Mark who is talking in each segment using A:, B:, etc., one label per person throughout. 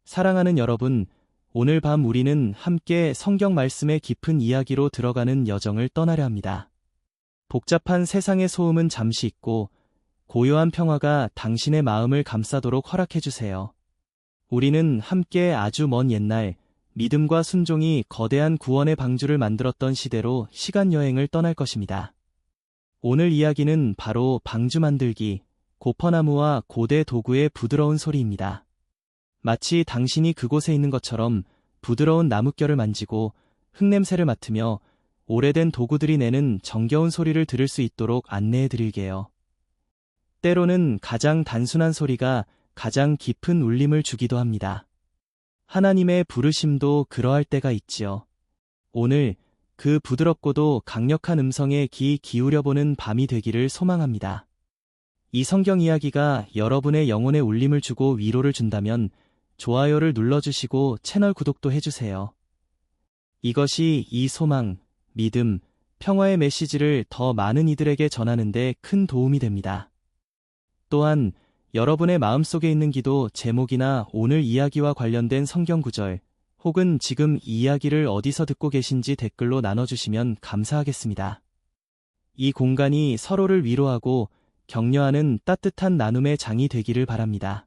A: 사랑하는 여러분, 오늘 밤 우리는 함께 성경 말씀의 깊은 이야기로 들어가는 여정을 떠나려 합니다. 복잡한 세상의 소음은 잠시 잊고 고요한 평화가 당신의 마음을 감싸도록 허락해 주세요. 우리는 함께 아주 먼 옛날 믿음과 순종이 거대한 구원의 방주를 만들었던 시대로 시간 여행을 떠날 것입니다. 오늘 이야기는 바로 방주 만들기, 고퍼나무와 고대 도구의 부드러운 소리입니다. 마치 당신이 그곳에 있는 것처럼 부드러운 나뭇결을 만지고 흙냄새를 맡으며 오래된 도구들이 내는 정겨운 소리를 들을 수 있도록 안내해 드릴게요. 때로는 가장 단순한 소리가 가장 깊은 울림을 주기도 합니다. 하나님의 부르심도 그러할 때가 있지요. 오늘 그 부드럽고도 강력한 음성에 귀 기울여보는 밤이 되기를 소망합니다. 이 성경 이야기가 여러분의 영혼에 울림을 주고 위로를 준다면 좋아요를 눌러주시고 채널 구독도 해주세요. 이것이 이 소망, 믿음, 평화의 메시지를 더 많은 이들에게 전하는 데 큰 도움이 됩니다. 또한 여러분의 마음속에 있는 기도 제목이나 오늘 이야기와 관련된 성경 구절, 혹은 지금 이 이야기를 어디서 듣고 계신지 댓글로 나눠주시면 감사하겠습니다. 이 공간이 서로를 위로하고 격려하는 따뜻한 나눔의 장이 되기를 바랍니다.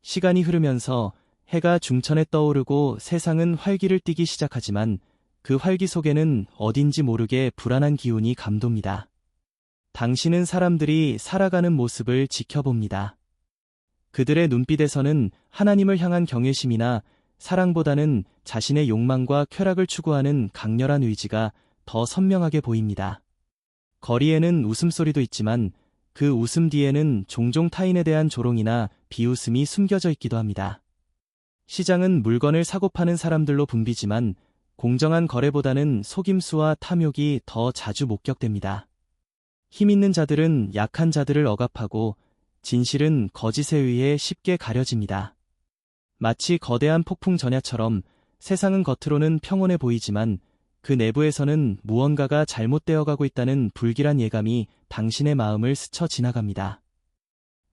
A: 시간이 흐르면서 해가 중천에 떠오르고 세상은 활기를 띠기 시작하지만 그 활기 속에는 어딘지 모르게 불안한 기운이 감돕니다. 당신은 사람들이 살아가는 모습을 지켜봅니다. 그들의 눈빛에서는 하나님을 향한 경외심이나 사랑보다는 자신의 욕망과 쾌락을 추구하는 강렬한 의지가 더 선명하게 보입니다. 거리에는 웃음소리도 있지만 그 웃음 뒤에는 종종 타인에 대한 조롱이나 비웃음이 숨겨져 있기도 합니다. 시장은 물건을 사고 파는 사람들로 붐비지만 공정한 거래보다는 속임수와 탐욕이 더 자주 목격됩니다. 힘 있는 자들은 약한 자들을 억압하고 진실은 거짓에 의해 쉽게 가려집니다. 마치 거대한 폭풍 전야처럼 세상은 겉으로는 평온해 보이지만 그 내부에서는 무언가가 잘못되어 가고 있다는 불길한 예감이 당신의 마음을 스쳐 지나갑니다.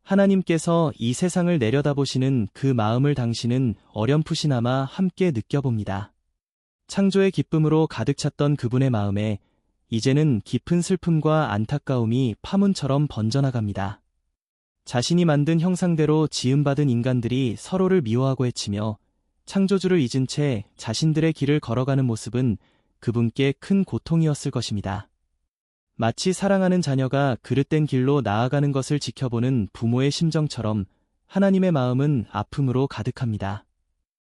A: 하나님께서 이 세상을 내려다보시는 그 마음을 당신은 어렴풋이나마 함께 느껴봅니다. 창조의 기쁨으로 가득 찼던 그분의 마음에 이제는 깊은 슬픔과 안타까움이 파문처럼 번져나갑니다. 자신이 만든 형상대로 지음받은 인간들이 서로를 미워하고 해치며 창조주를 잊은 채 자신들의 길을 걸어가는 모습은 그분께 큰 고통이었을 것입니다. 마치 사랑하는 자녀가 그릇된 길로 나아가는 것을 지켜보는 부모의 심정처럼 하나님의 마음은 아픔으로 가득합니다.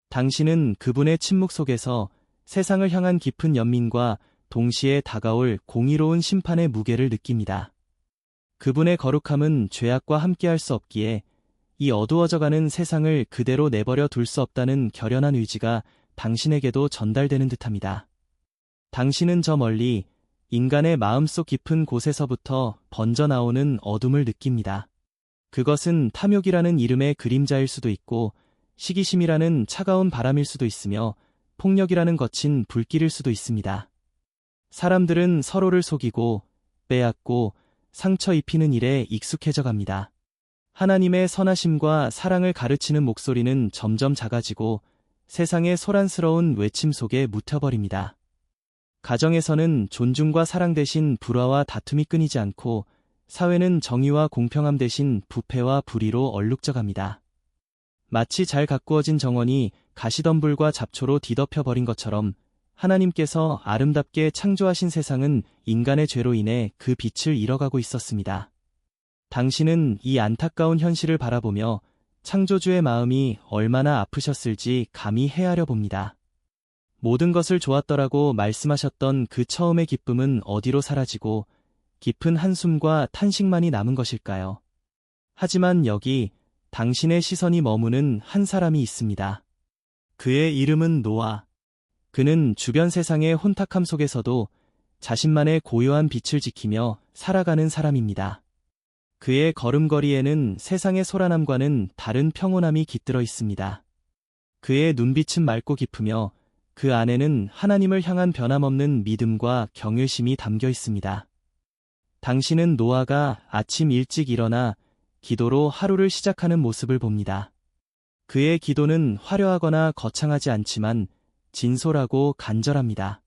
A: 당신은 그분의 침묵 속에서 세상을 향한 깊은 연민과 동시에 다가올 공의로운 심판의 무게를 느낍니다. 그분의 거룩함은 죄악과 함께할 수 없기에 이 어두워져가는 세상을 그대로 내버려 둘 수 없다는 결연한 의지가 당신에게도 전달되는 듯합니다. 당신은 저 멀리 인간의 마음속 깊은 곳에서부터 번져나오는 어둠을 느낍니다. 그것은 탐욕이라는 이름의 그림자일 수도 있고 시기심이라는 차가운 바람일 수도 있으며 폭력이라는 거친 불길일 수도 있습니다. 사람들은 서로를 속이고 빼앗고 상처 입히는 일에 익숙해져 갑니다. 하나님의 선하심과 사랑을 가르치는 목소리는 점점 작아지고 세상의 소란스러운 외침 속에 묻혀버립니다. 가정에서는 존중과 사랑 대신 불화와 다툼이 끊이지 않고 사회는 정의와 공평함 대신 부패와 불의로 얼룩져갑니다. 마치 잘 가꾸어진 정원이 가시덤불과 잡초로 뒤덮여버린 것처럼 하나님께서 아름답게 창조하신 세상은 인간의 죄로 인해 그 빛을 잃어가고 있었습니다. 당신은 이 안타까운 현실을 바라보며 창조주의 마음이 얼마나 아프셨을지 감히 헤아려 봅니다. 모든 것을 좋았더라고 말씀하셨던 그 처음의 기쁨은 어디로 사라지고 깊은 한숨과 탄식만이 남은 것일까요? 하지만 여기 당신의 시선이 머무는 한 사람이 있습니다. 그의 이름은 노아. 그는 주변 세상의 혼탁함 속에서도 자신만의 고요한 빛을 지키며 살아가는 사람입니다. 그의 걸음걸이에는 세상의 소란함과는 다른 평온함이 깃들어 있습니다. 그의 눈빛은 맑고 깊으며 그 안에는 하나님을 향한 변함없는 믿음과 경외심이 담겨 있습니다. 당신은 노아가 아침 일찍 일어나 기도로 하루를 시작하는 모습을 봅니다. 그의 기도는 화려하거나 거창하지 않지만 진솔하고 간절합니다.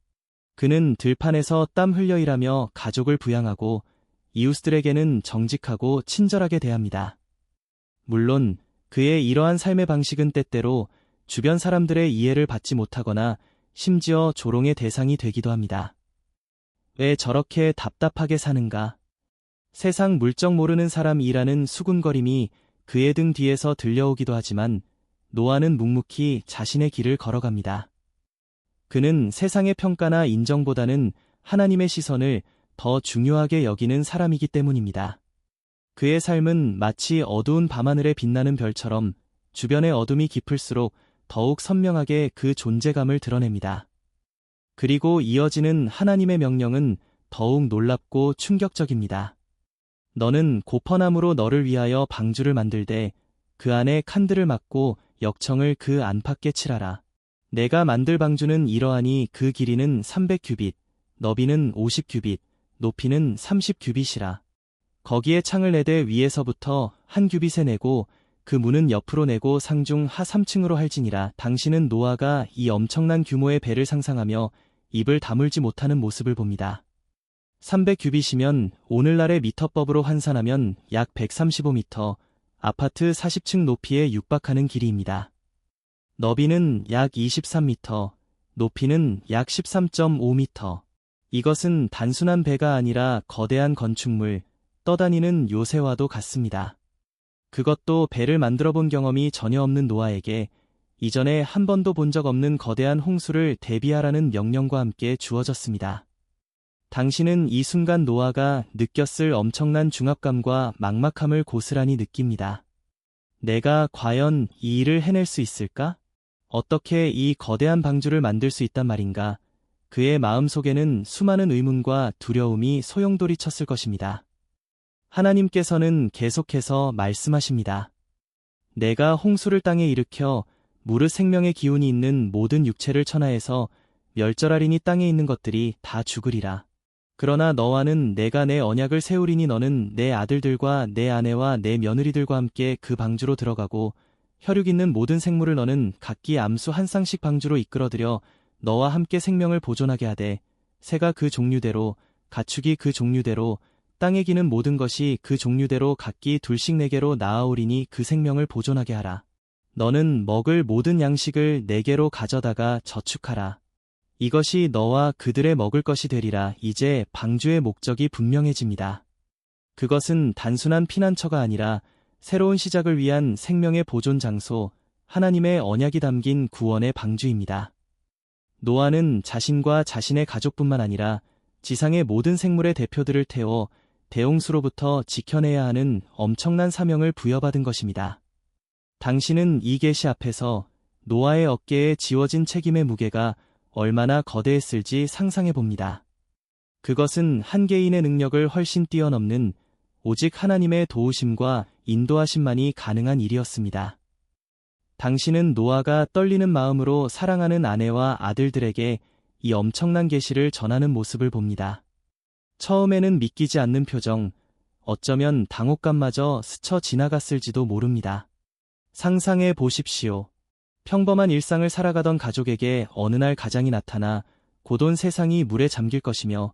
A: 그는 들판에서 땀 흘려 일하며 가족을 부양하고 이웃들에게는 정직하고 친절하게 대합니다. 물론 그의 이러한 삶의 방식은 때때로 주변 사람들의 이해를 받지 못하거나 심지어 조롱의 대상이 되기도 합니다. 왜 저렇게 답답하게 사는가? 세상 물정 모르는 사람이라는 수군거림이 그의 등 뒤에서 들려오기도 하지만 노아는 묵묵히 자신의 길을 걸어갑니다. 그는 세상의 평가나 인정보다는 하나님의 시선을 더 중요하게 여기는 사람이기 때문입니다. 그의 삶은 마치 어두운 밤하늘에 빛나는 별처럼 주변의 어둠이 깊을수록 더욱 선명하게 그 존재감을 드러냅니다. 그리고 이어지는 하나님의 명령은 더욱 놀랍고 충격적입니다. 너는 고퍼나무로 너를 위하여 방주를 만들되 그 안에 칸들을 막고 역청을 그 안팎에 칠하라. 내가 만들 방주는 이러하니 그 길이는 300규빗, 너비는 50규빗, 높이는 30규빗이라. 거기에 창을 내되 위에서부터 한 규빗에 내고 그 문은 옆으로 내고 상중 하 3층으로 할지니라. 당신은 노아가 이 엄청난 규모의 배를 상상하며 입을 다물지 못하는 모습을 봅니다. 300규빗이면 오늘날의 미터법으로 환산하면 약 135미터, 아파트 40층 높이에 육박하는 길이입니다. 너비는 약 23미터, 높이는 약 13.5미터. 이것은 단순한 배가 아니라 거대한 건축물, 떠다니는 요새와도 같습니다. 그것도 배를 만들어 본 경험이 전혀 없는 노아에게 이전에 한 번도 본 적 없는 거대한 홍수를 대비하라는 명령과 함께 주어졌습니다. 당신은 이 순간 노아가 느꼈을 엄청난 중압감과 막막함을 고스란히 느낍니다. 내가 과연 이 일을 해낼 수 있을까? 어떻게 이 거대한 방주를 만들 수 있단 말인가? 그의 마음속에는 수많은 의문과 두려움이 소용돌이쳤을 것입니다. 하나님께서는 계속해서 말씀하십니다. 내가 홍수를 땅에 일으켜 무릇 생명의 기운이 있는 모든 육체를 천하에서 멸절하리니 땅에 있는 것들이 다 죽으리라. 그러나 너와는 내가 내 언약을 세우리니 너는 내 아들들과 내 아내와 내 며느리들과 함께 그 방주로 들어가고 혈육 있는 모든 생물을 너는 각기 암수 한 쌍씩 방주로 이끌어들여 너와 함께 생명을 보존하게 하되 새가 그 종류대로 가축이 그 종류대로 땅에 기는 모든 것이 그 종류대로 각기 둘씩 내게로 나아오리니 그 생명을 보존하게 하라. 너는 먹을 모든 양식을 내게로 가져다가 저축하라. 이것이 너와 그들의 먹을 것이 되리라. 이제 방주의 목적이 분명해집니다. 그것은 단순한 피난처가 아니라 새로운 시작을 위한 생명의 보존 장소, 하나님의 언약이 담긴 구원의 방주입니다. 노아는 자신과 자신의 가족뿐만 아니라 지상의 모든 생물의 대표들을 태워 대홍수로부터 지켜내야 하는 엄청난 사명을 부여받은 것입니다. 당신은 이 계시 앞에서 노아의 어깨에 지워진 책임의 무게가 얼마나 거대했을지 상상해 봅니다. 그것은 한 개인의 능력을 훨씬 뛰어넘는 오직 하나님의 도우심과 인도하심만이 가능한 일이었습니다. 당신은 노아가 떨리는 마음으로 사랑하는 아내와 아들들에게 이 엄청난 계시를 전하는 모습을 봅니다. 처음에는 믿기지 않는 표정, 어쩌면 당혹감마저 스쳐 지나갔을지도 모릅니다. 상상해 보십시오. 평범한 일상을 살아가던 가족에게 어느 날 가장이 나타나 곧 온 세상이 물에 잠길 것이며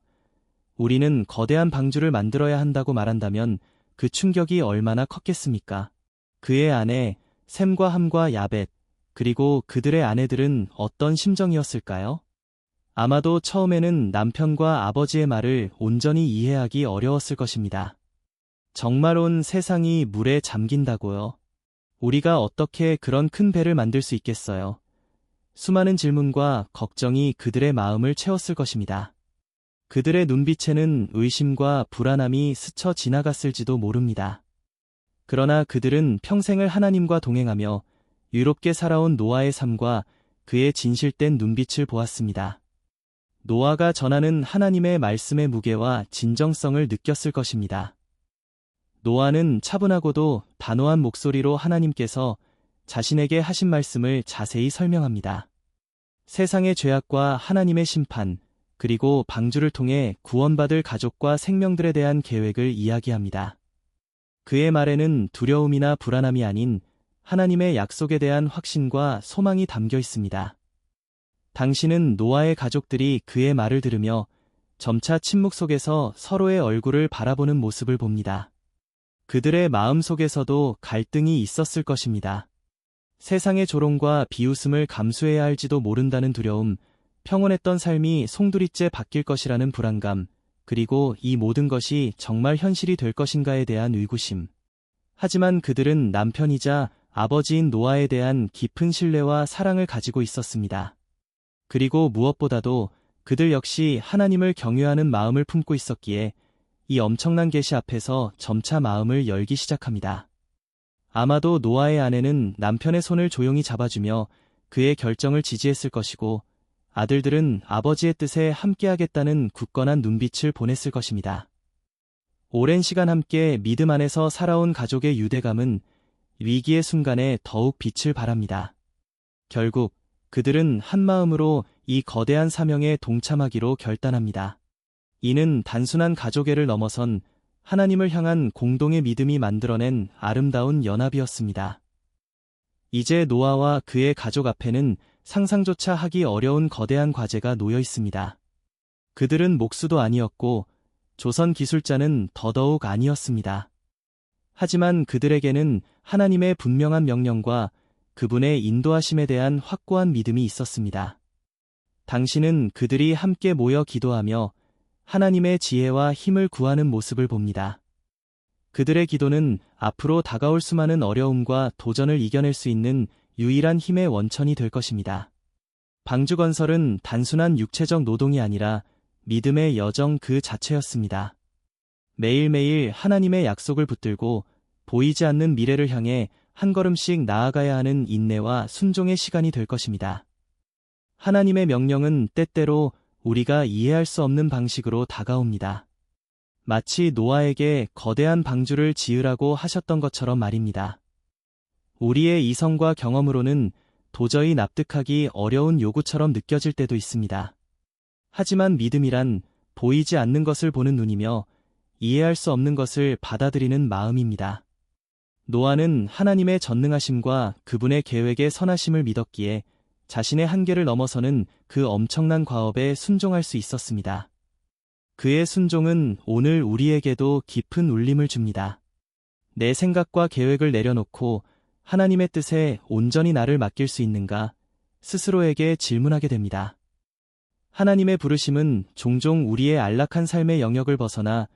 A: 우리는 거대한 방주를 만들어야 한다고 말한다면 그 충격이 얼마나 컸겠습니까? 그의 아내 셈과 함과 야벳 그리고 그들의 아내들은 어떤 심정이었을까요? 아마도 처음에는 남편과 아버지의 말을 온전히 이해하기 어려웠을 것입니다. 정말 온 세상이 물에 잠긴다고요? 우리가 어떻게 그런 큰 배를 만들 수 있겠어요? 수많은 질문과 걱정이 그들의 마음을 채웠을 것입니다. 그들의 눈빛에는 의심과 불안함이 스쳐 지나갔을지도 모릅니다. 그러나 그들은 평생을 하나님과 동행하며 유롭게 살아온 노아의 삶과 그의 진실된 눈빛을 보았습니다. 노아가 전하는 하나님의 말씀의 무게와 진정성을 느꼈을 것입니다. 노아는 차분하고도 단호한 목소리로 하나님께서 자신에게 하신 말씀을 자세히 설명합니다. 세상의 죄악과 하나님의 심판, 그리고 방주를 통해 구원받을 가족과 생명들에 대한 계획을 이야기합니다. 그의 말에는 두려움이나 불안함이 아닌 하나님의 약속에 대한 확신과 소망이 담겨 있습니다. 당신은 노아의 가족들이 그의 말을 들으며 점차 침묵 속에서 서로의 얼굴을 바라보는 모습을 봅니다. 그들의 마음 속에서도 갈등이 있었을 것입니다. 세상의 조롱과 비웃음을 감수해야 할지도 모른다는 두려움, 평온했던 삶이 송두리째 바뀔 것이라는 불안감, 그리고 이 모든 것이 정말 현실이 될 것인가에 대한 의구심. 하지만 그들은 남편이자 아버지인 노아에 대한 깊은 신뢰와 사랑을 가지고 있었습니다. 그리고 무엇보다도 그들 역시 하나님을 경외하는 마음을 품고 있었기에 이 엄청난 계시 앞에서 점차 마음을 열기 시작합니다. 아마도 노아의 아내는 남편의 손을 조용히 잡아주며 그의 결정을 지지했을 것이고, 아들들은 아버지의 뜻에 함께하겠다는 굳건한 눈빛을 보냈을 것입니다. 오랜 시간 함께 믿음 안에서 살아온 가족의 유대감은 위기의 순간에 더욱 빛을 발합니다. 결국 그들은 한마음으로 이 거대한 사명에 동참하기로 결단합니다. 이는 단순한 가족애를 넘어선 하나님을 향한 공동의 믿음이 만들어낸 아름다운 연합이었습니다. 이제 노아와 그의 가족 앞에는 상상조차 하기 어려운 거대한 과제가 놓여 있습니다. 그들은 목수도 아니었고 조선 기술자는 더더욱 아니었습니다. 하지만 그들에게는 하나님의 분명한 명령과 그분의 인도하심에 대한 확고한 믿음이 있었습니다. 당신은 그들이 함께 모여 기도하며 하나님의 지혜와 힘을 구하는 모습을 봅니다. 그들의 기도는 앞으로 다가올 수많은 어려움과 도전을 이겨낼 수 있는 유일한 힘의 원천이 될 것입니다. 방주 건설은 단순한 육체적 노동이 아니라 믿음의 여정 그 자체였습니다. 매일매일 하나님의 약속을 붙들고 보이지 않는 미래를 향해 한 걸음씩 나아가야 하는 인내와 순종의 시간이 될 것입니다. 하나님의 명령은 때때로 우리가 이해할 수 없는 방식으로 다가옵니다. 마치 노아에게 거대한 방주를 지으라고 하셨던 것처럼 말입니다. 우리의 이성과 경험으로는 도저히 납득하기 어려운 요구처럼 느껴질 때도 있습니다. 하지만 믿음이란 보이지 않는 것을 보는 눈이며 이해할 수 없는 것을 받아들이는 마음입니다. 노아는 하나님의 전능하심과 그분의 계획의 선하심을 믿었기에 자신의 한계를 넘어서는 그 엄청난 과업에 순종할 수 있었습니다. 그의 순종은 오늘 우리에게도 깊은 울림을 줍니다. 내 생각과 계획을 내려놓고 하나님의 뜻에 온전히 나를 맡길 수 있는가 스스로에게 질문하게 됩니다. 하나님의 부르심은 종종 우리의 안락한 삶의 영역을 벗어나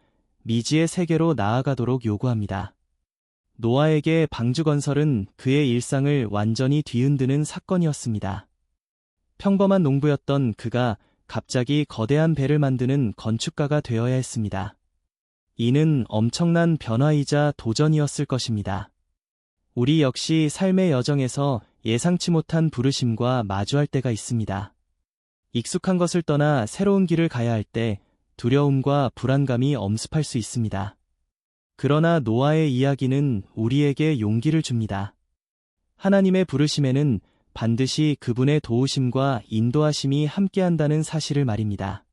A: 미지의 세계로 나아가도록 요구합니다. 노아에게 방주 건설은 그의 일상을 완전히 뒤흔드는 사건이었습니다. 평범한 농부였던 그가 갑자기 거대한 배를 만드는 건축가가 되어야 했습니다. 이는 엄청난 변화이자 도전이었을 것입니다. 우리 역시 삶의 여정에서 예상치 못한 부르심과 마주할 때가 있습니다. 익숙한 것을 떠나 새로운 길을 가야 할 때 두려움과 불안감이 엄습할 수 있습니다. 그러나 노아의 이야기는 우리에게 용기를 줍니다. 하나님의 부르심에는 반드시 그분의 도우심과 인도하심이 함께한다는 사실을 말입니다.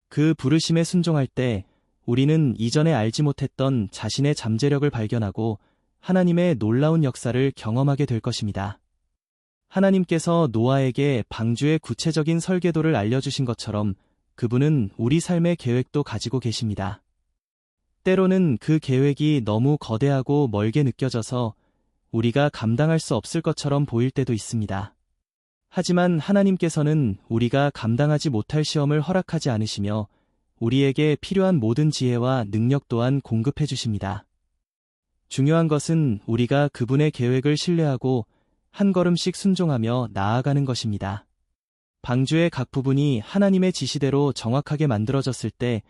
A: 그 부르심에 순종할 때 우리는 이전에 알지 못했던 자신의 잠재력을 발견하고 하나님의 놀라운 역사를 경험하게 될 것입니다. 하나님께서 노아에게 방주의 구체적인 설계도를 알려주신 것처럼 그분은 우리 삶의 계획도 가지고 계십니다. 때로는 그 계획이 너무 거대하고 멀게 느껴져서 우리가 감당할 수 없을 것처럼 보일 때도 있습니다. 하지만 하나님께서는 우리가 감당하지 못할 시험을 허락하지 않으시며 우리에게 필요한 모든 지혜와 능력 또한 공급해 주십니다. 중요한 것은 우리가 그분의 계획을 신뢰하고 한 걸음씩 순종하며 나아가는 것입니다. 방주의 각 부분이 하나님의 지시대로 정확하게 만들어졌을 때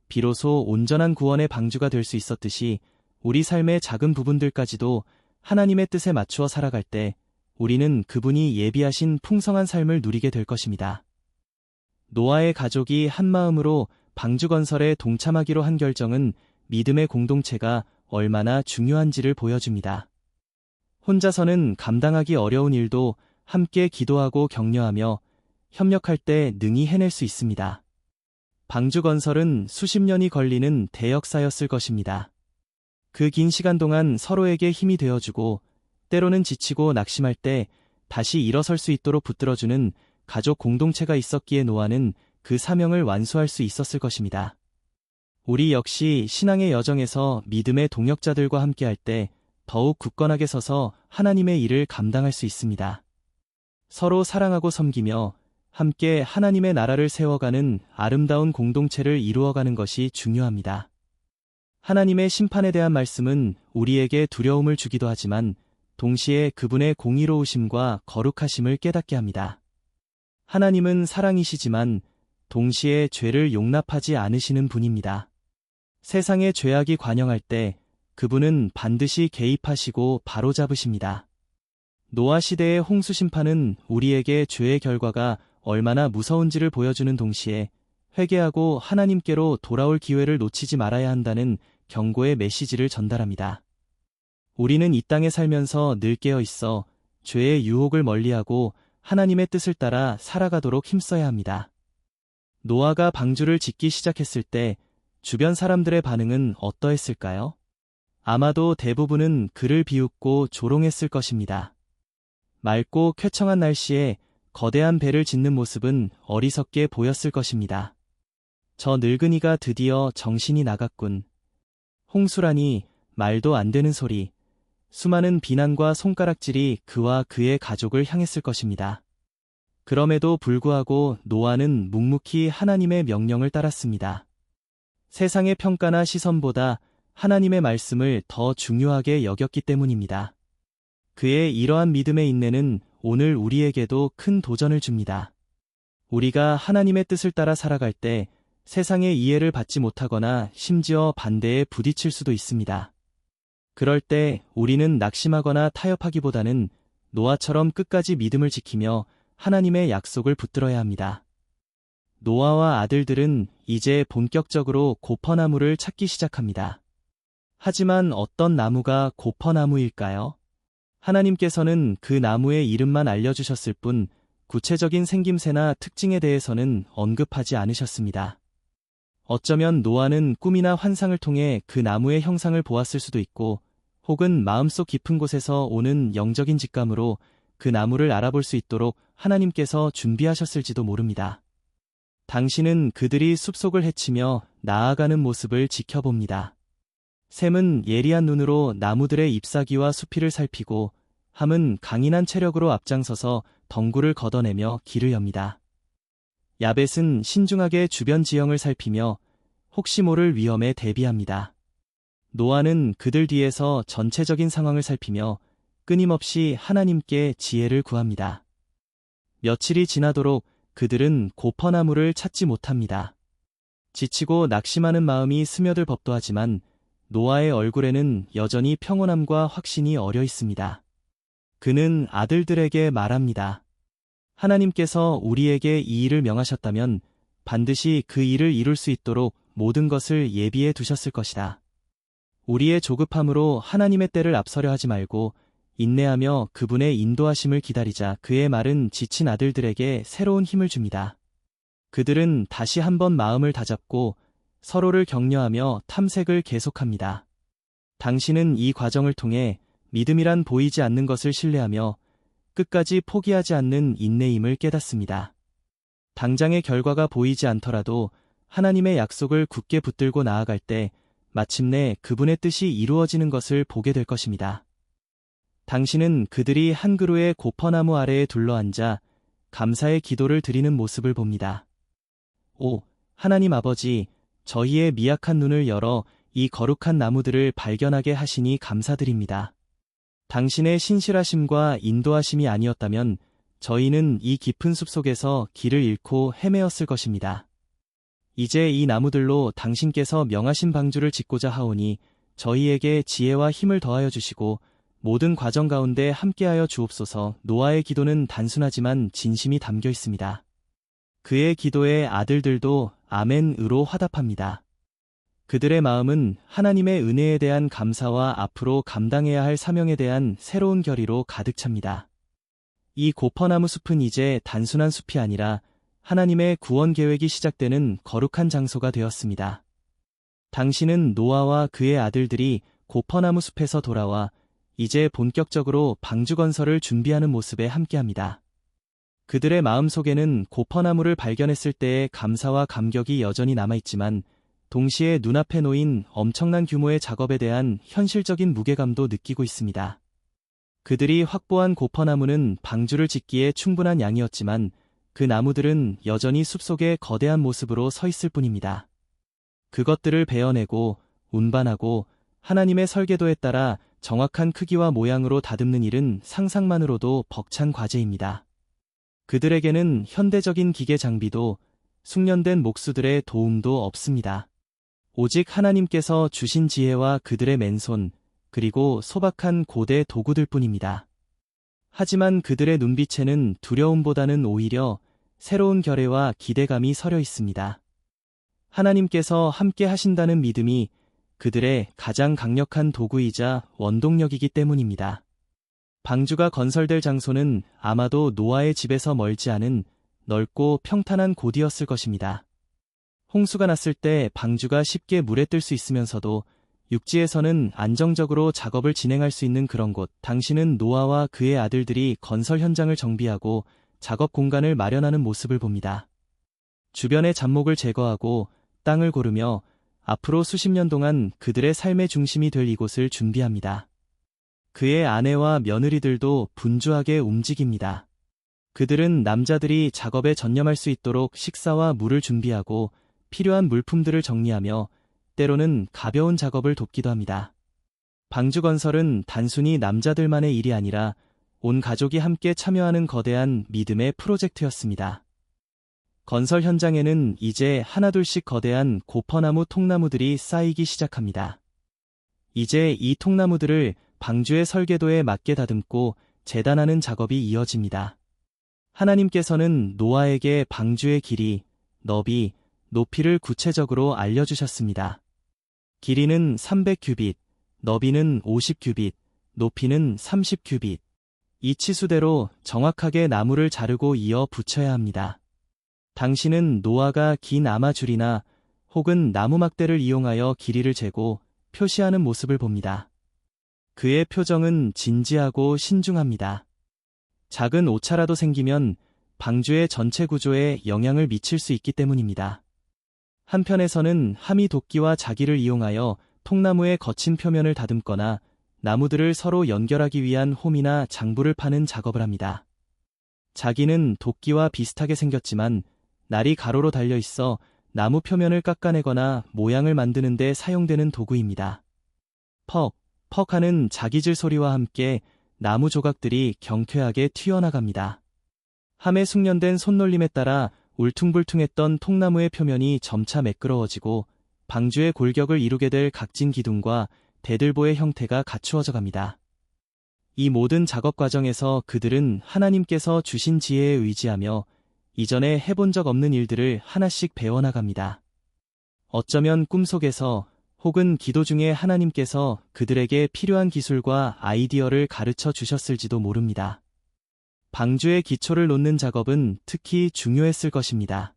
A: 비로소 온전한 구원의 방주가 될 수 있었듯이 우리 삶의 작은 부분들까지도 하나님의 뜻에 맞추어 살아갈 때 우리는 그분이 예비하신 풍성한 삶을 누리게 될 것입니다. 노아의 가족이 한마음으로 방주 건설에 동참하기로 한 결정은 믿음의 공동체가 얼마나 중요한지를 보여줍니다. 혼자서는 감당하기 어려운 일도 함께 기도하고 격려하며 협력할 때 능히 해낼 수 있습니다. 방주 건설은 수십 년이 걸리는 대역사였을 것입니다. 그 긴 시간 동안 서로에게 힘이 되어주고 때로는 지치고 낙심할 때 다시 일어설 수 있도록 붙들어주는 가족 공동체가 있었기에 노아는 그 사명을 완수할 수 있었을 것입니다. 우리 역시 신앙의 여정에서 믿음의 동역자들과 함께할 때 더욱 굳건하게 서서 하나님의 일을 감당할 수 있습니다. 서로 사랑하고 섬기며 함께 하나님의 나라를 세워가는 아름다운 공동체를 이루어가는 것이 중요합니다. 하나님의 심판에 대한 말씀은 우리에게 두려움을 주기도 하지만 동시에 그분의 공의로우심과 거룩하심을 깨닫게 합니다. 하나님은 사랑이시지만 동시에 죄를 용납하지 않으시는 분입니다. 세상의 죄악이 관영할 때 그분은 반드시 개입하시고 바로잡으십니다. 노아 시대의 홍수 심판은 우리에게 죄의 결과가 얼마나 무서운지를 보여주는 동시에 회개하고 하나님께로 돌아올 기회를 놓치지 말아야 한다는 경고의 메시지를 전달합니다. 우리는 이 땅에 살면서 늘 깨어 있어 죄의 유혹을 멀리하고 하나님의 뜻을 따라 살아가도록 힘써야 합니다. 노아가 방주를 짓기 시작했을 때 주변 사람들의 반응은 어떠했을까요? 아마도 대부분은 그를 비웃고 조롱했을 것입니다. 맑고 쾌청한 날씨에 거대한 배를 짓는 모습은 어리석게 보였을 것입니다. 저 늙은이가 드디어 정신이 나갔군. 홍수라니, 말도 안 되는 소리. 수많은 비난과 손가락질이 그와 그의 가족을 향했을 것입니다. 그럼에도 불구하고 노아는 묵묵히 하나님의 명령을 따랐습니다. 세상의 평가나 시선보다 하나님의 말씀을 더 중요하게 여겼기 때문입니다. 그의 이러한 믿음의 인내는 오늘 우리에게도 큰 도전을 줍니다. 우리가 하나님의 뜻을 따라 살아갈 때 세상의 이해를 받지 못하거나 심지어 반대에 부딪힐 수도 있습니다. 그럴 때 우리는 낙심하거나 타협하기보다는 노아처럼 끝까지 믿음을 지키며 하나님의 약속을 붙들어야 합니다. 노아와 아들들은 이제 본격적으로 고퍼나무를 찾기 시작합니다. 하지만 어떤 나무가 고퍼나무일까요? 하나님께서는 그 나무의 이름만 알려주셨을 뿐 구체적인 생김새나 특징에 대해서는 언급하지 않으셨습니다. 어쩌면 노아는 꿈이나 환상을 통해 그 나무의 형상을 보았을 수도 있고 혹은 마음속 깊은 곳에서 오는 영적인 직감으로 그 나무를 알아볼 수 있도록 하나님께서 준비하셨을지도 모릅니다. 당신은 그들이 숲속을 헤치며 나아가는 모습을 지켜봅니다. 샘은 예리한 눈으로 나무들의 잎사귀와 수피를 살피고 함은 강인한 체력으로 앞장서서 덩굴을 걷어내며 길을 엽니다. 야벳은 신중하게 주변 지형을 살피며 혹시 모를 위험에 대비합니다. 노아는 그들 뒤에서 전체적인 상황을 살피며 끊임없이 하나님께 지혜를 구합니다. 며칠이 지나도록 그들은 고퍼나무를 찾지 못합니다. 지치고 낙심하는 마음이 스며들 법도 하지만 노아의 얼굴에는 여전히 평온함과 확신이 어려 있습니다. 그는 아들들에게 말합니다. 하나님께서 우리에게 이 일을 명하셨다면 반드시 그 일을 이룰 수 있도록 모든 것을 예비해 두셨을 것이다. 우리의 조급함으로 하나님의 때를 앞서려 하지 말고 인내하며 그분의 인도하심을 기다리자. 그의 말은 지친 아들들에게 새로운 힘을 줍니다. 그들은 다시 한번 마음을 다잡고 서로를 격려하며 탐색을 계속합니다. 당신은 이 과정을 통해 믿음이란 보이지 않는 것을 신뢰하며 끝까지 포기하지 않는 인내임을 깨닫습니다. 당장의 결과가 보이지 않더라도 하나님의 약속을 굳게 붙들고 나아갈 때 마침내 그분의 뜻이 이루어지는 것을 보게 될 것입니다. 당신은 그들이 한 그루의 고퍼나무 아래에 둘러앉아 감사의 기도를 드리는 모습을 봅니다. 오, 하나님 아버지, 저희의 미약한 눈을 열어 이 거룩한 나무들을 발견하게 하시니 감사드립니다. 당신의 신실하심과 인도하심이 아니었다면 저희는 이 깊은 숲속에서 길을 잃고 헤매었을 것입니다. 이제 이 나무들로 당신께서 명하신 방주를 짓고자 하오니 저희에게 지혜와 힘을 더하여 주시고 모든 과정 가운데 함께하여 주옵소서. 노아의 기도는 단순하지만 진심이 담겨 있습니다. 그의 기도에 아들들도 아멘으로 화답합니다. 그들의 마음은 하나님의 은혜에 대한 감사와 앞으로 감당해야 할 사명에 대한 새로운 결의로 가득 찹니다. 이 고퍼나무 숲은 이제 단순한 숲이 아니라 하나님의 구원 계획이 시작되는 거룩한 장소가 되었습니다. 당신은 노아와 그의 아들들이 고퍼나무 숲에서 돌아와 이제 본격적으로 방주 건설을 준비하는 모습에 함께합니다. 그들의 마음속에는 고퍼나무를 발견했을 때의 감사와 감격이 여전히 남아있지만 동시에 눈앞에 놓인 엄청난 규모의 작업에 대한 현실적인 무게감도 느끼고 있습니다. 그들이 확보한 고퍼나무는 방주를 짓기에 충분한 양이었지만 그 나무들은 여전히 숲속의 거대한 모습으로 서 있을 뿐입니다. 그것들을 베어내고 운반하고 하나님의 설계도에 따라 정확한 크기와 모양으로 다듬는 일은 상상만으로도 벅찬 과제입니다. 그들에게는 현대적인 기계 장비도 숙련된 목수들의 도움도 없습니다. 오직 하나님께서 주신 지혜와 그들의 맨손, 그리고 소박한 고대 도구들 뿐입니다. 하지만 그들의 눈빛에는 두려움보다는 오히려 새로운 결의와 기대감이 서려 있습니다. 하나님께서 함께 하신다는 믿음이 그들의 가장 강력한 도구이자 원동력이기 때문입니다. 방주가 건설될 장소는 아마도 노아의 집에서 멀지 않은 넓고 평탄한 곳이었을 것입니다. 홍수가 났을 때 방주가 쉽게 물에 뜰 수 있으면서도 육지에서는 안정적으로 작업을 진행할 수 있는 그런 곳. 당신은 노아와 그의 아들들이 건설 현장을 정비하고 작업 공간을 마련하는 모습을 봅니다. 주변의 잡목을 제거하고 땅을 고르며 앞으로 수십 년 동안 그들의 삶의 중심이 될 이곳을 준비합니다. 그의 아내와 며느리들도 분주하게 움직입니다. 그들은 남자들이 작업에 전념할 수 있도록 식사와 물을 준비하고 필요한 물품들을 정리하며 때로는 가벼운 작업을 돕기도 합니다. 방주 건설은 단순히 남자들만의 일이 아니라 온 가족이 함께 참여하는 거대한 믿음의 프로젝트였습니다. 건설 현장에는 이제 하나둘씩 거대한 고퍼나무 통나무들이 쌓이기 시작합니다. 이제 이 통나무들을 방주의 설계도에 맞게 다듬고 재단하는 작업이 이어집니다. 하나님께서는 노아에게 방주의 길이, 너비, 높이를 구체적으로 알려주셨습니다. 길이는 300규빗, 너비는 50규빗, 높이는 30규빗. 이 치수대로 정확하게 나무를 자르고 이어 붙여야 합니다. 당신은 노아가 긴 아마줄이나 혹은 나무 막대를 이용하여 길이를 재고 표시하는 모습을 봅니다. 그의 표정은 진지하고 신중합니다. 작은 오차라도 생기면 방주의 전체 구조에 영향을 미칠 수 있기 때문입니다. 한편에서는 하미 도끼와 자기를 이용하여 통나무의 거친 표면을 다듬거나 나무들을 서로 연결하기 위한 홈이나 장부를 파는 작업을 합니다. 자기는 도끼와 비슷하게 생겼지만 날이 가로로 달려 있어 나무 표면을 깎아내거나 모양을 만드는 데 사용되는 도구입니다. 퍽, 퍽 하는 자기질 소리와 함께 나무 조각들이 경쾌하게 튀어나갑니다. 함에 숙련된 손놀림에 따라 울퉁불퉁했던 통나무의 표면이 점차 매끄러워지고 방주의 골격을 이루게 될 각진 기둥과 대들보의 형태가 갖추어져 갑니다. 이 모든 작업 과정에서 그들은 하나님께서 주신 지혜에 의지하며 이전에 해본 적 없는 일들을 하나씩 배워나갑니다. 어쩌면 꿈속에서 혹은 기도 중에 하나님께서 그들에게 필요한 기술과 아이디어를 가르쳐 주셨을지도 모릅니다. 방주의 기초를 놓는 작업은 특히 중요했을 것입니다.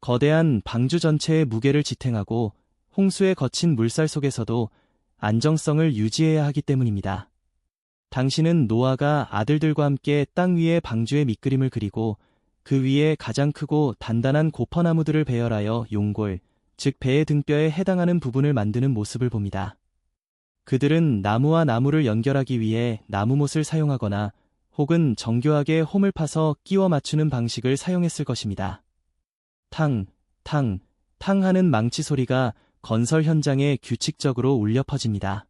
A: 거대한 방주 전체의 무게를 지탱하고 홍수의 거친 물살 속에서도 안정성을 유지해야 하기 때문입니다. 당신은 노아가 아들들과 함께 땅 위에 방주의 밑그림을 그리고 그 위에 가장 크고 단단한 고퍼나무들을 배열하여 용골, 즉 배의 등뼈에 해당하는 부분을 만드는 모습을 봅니다. 그들은 나무와 나무를 연결하기 위해 나무못을 사용하거나 혹은 정교하게 홈을 파서 끼워 맞추는 방식을 사용했을 것입니다. 탕, 탕, 탕 하는 망치 소리가 건설 현장에 규칙적으로 울려 퍼집니다.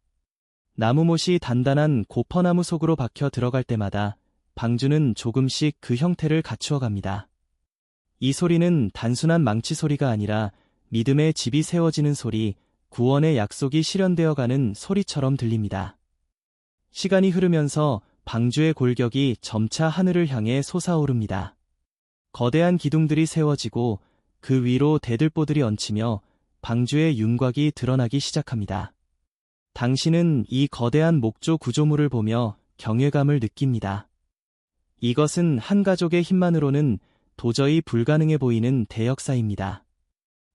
A: 나무못이 단단한 고퍼나무 속으로 박혀 들어갈 때마다 방주는 조금씩 그 형태를 갖추어 갑니다. 이 소리는 단순한 망치 소리가 아니라 믿음의 집이 세워지는 소리, 구원의 약속이 실현되어 가는 소리처럼 들립니다. 시간이 흐르면서 방주의 골격이 점차 하늘을 향해 솟아오릅니다. 거대한 기둥들이 세워지고 그 위로 대들보들이 얹히며 방주의 윤곽이 드러나기 시작합니다. 당신은 이 거대한 목조 구조물을 보며 경외감을 느낍니다. 이것은 한 가족의 힘만으로는 도저히 불가능해 보이는 대역사입니다.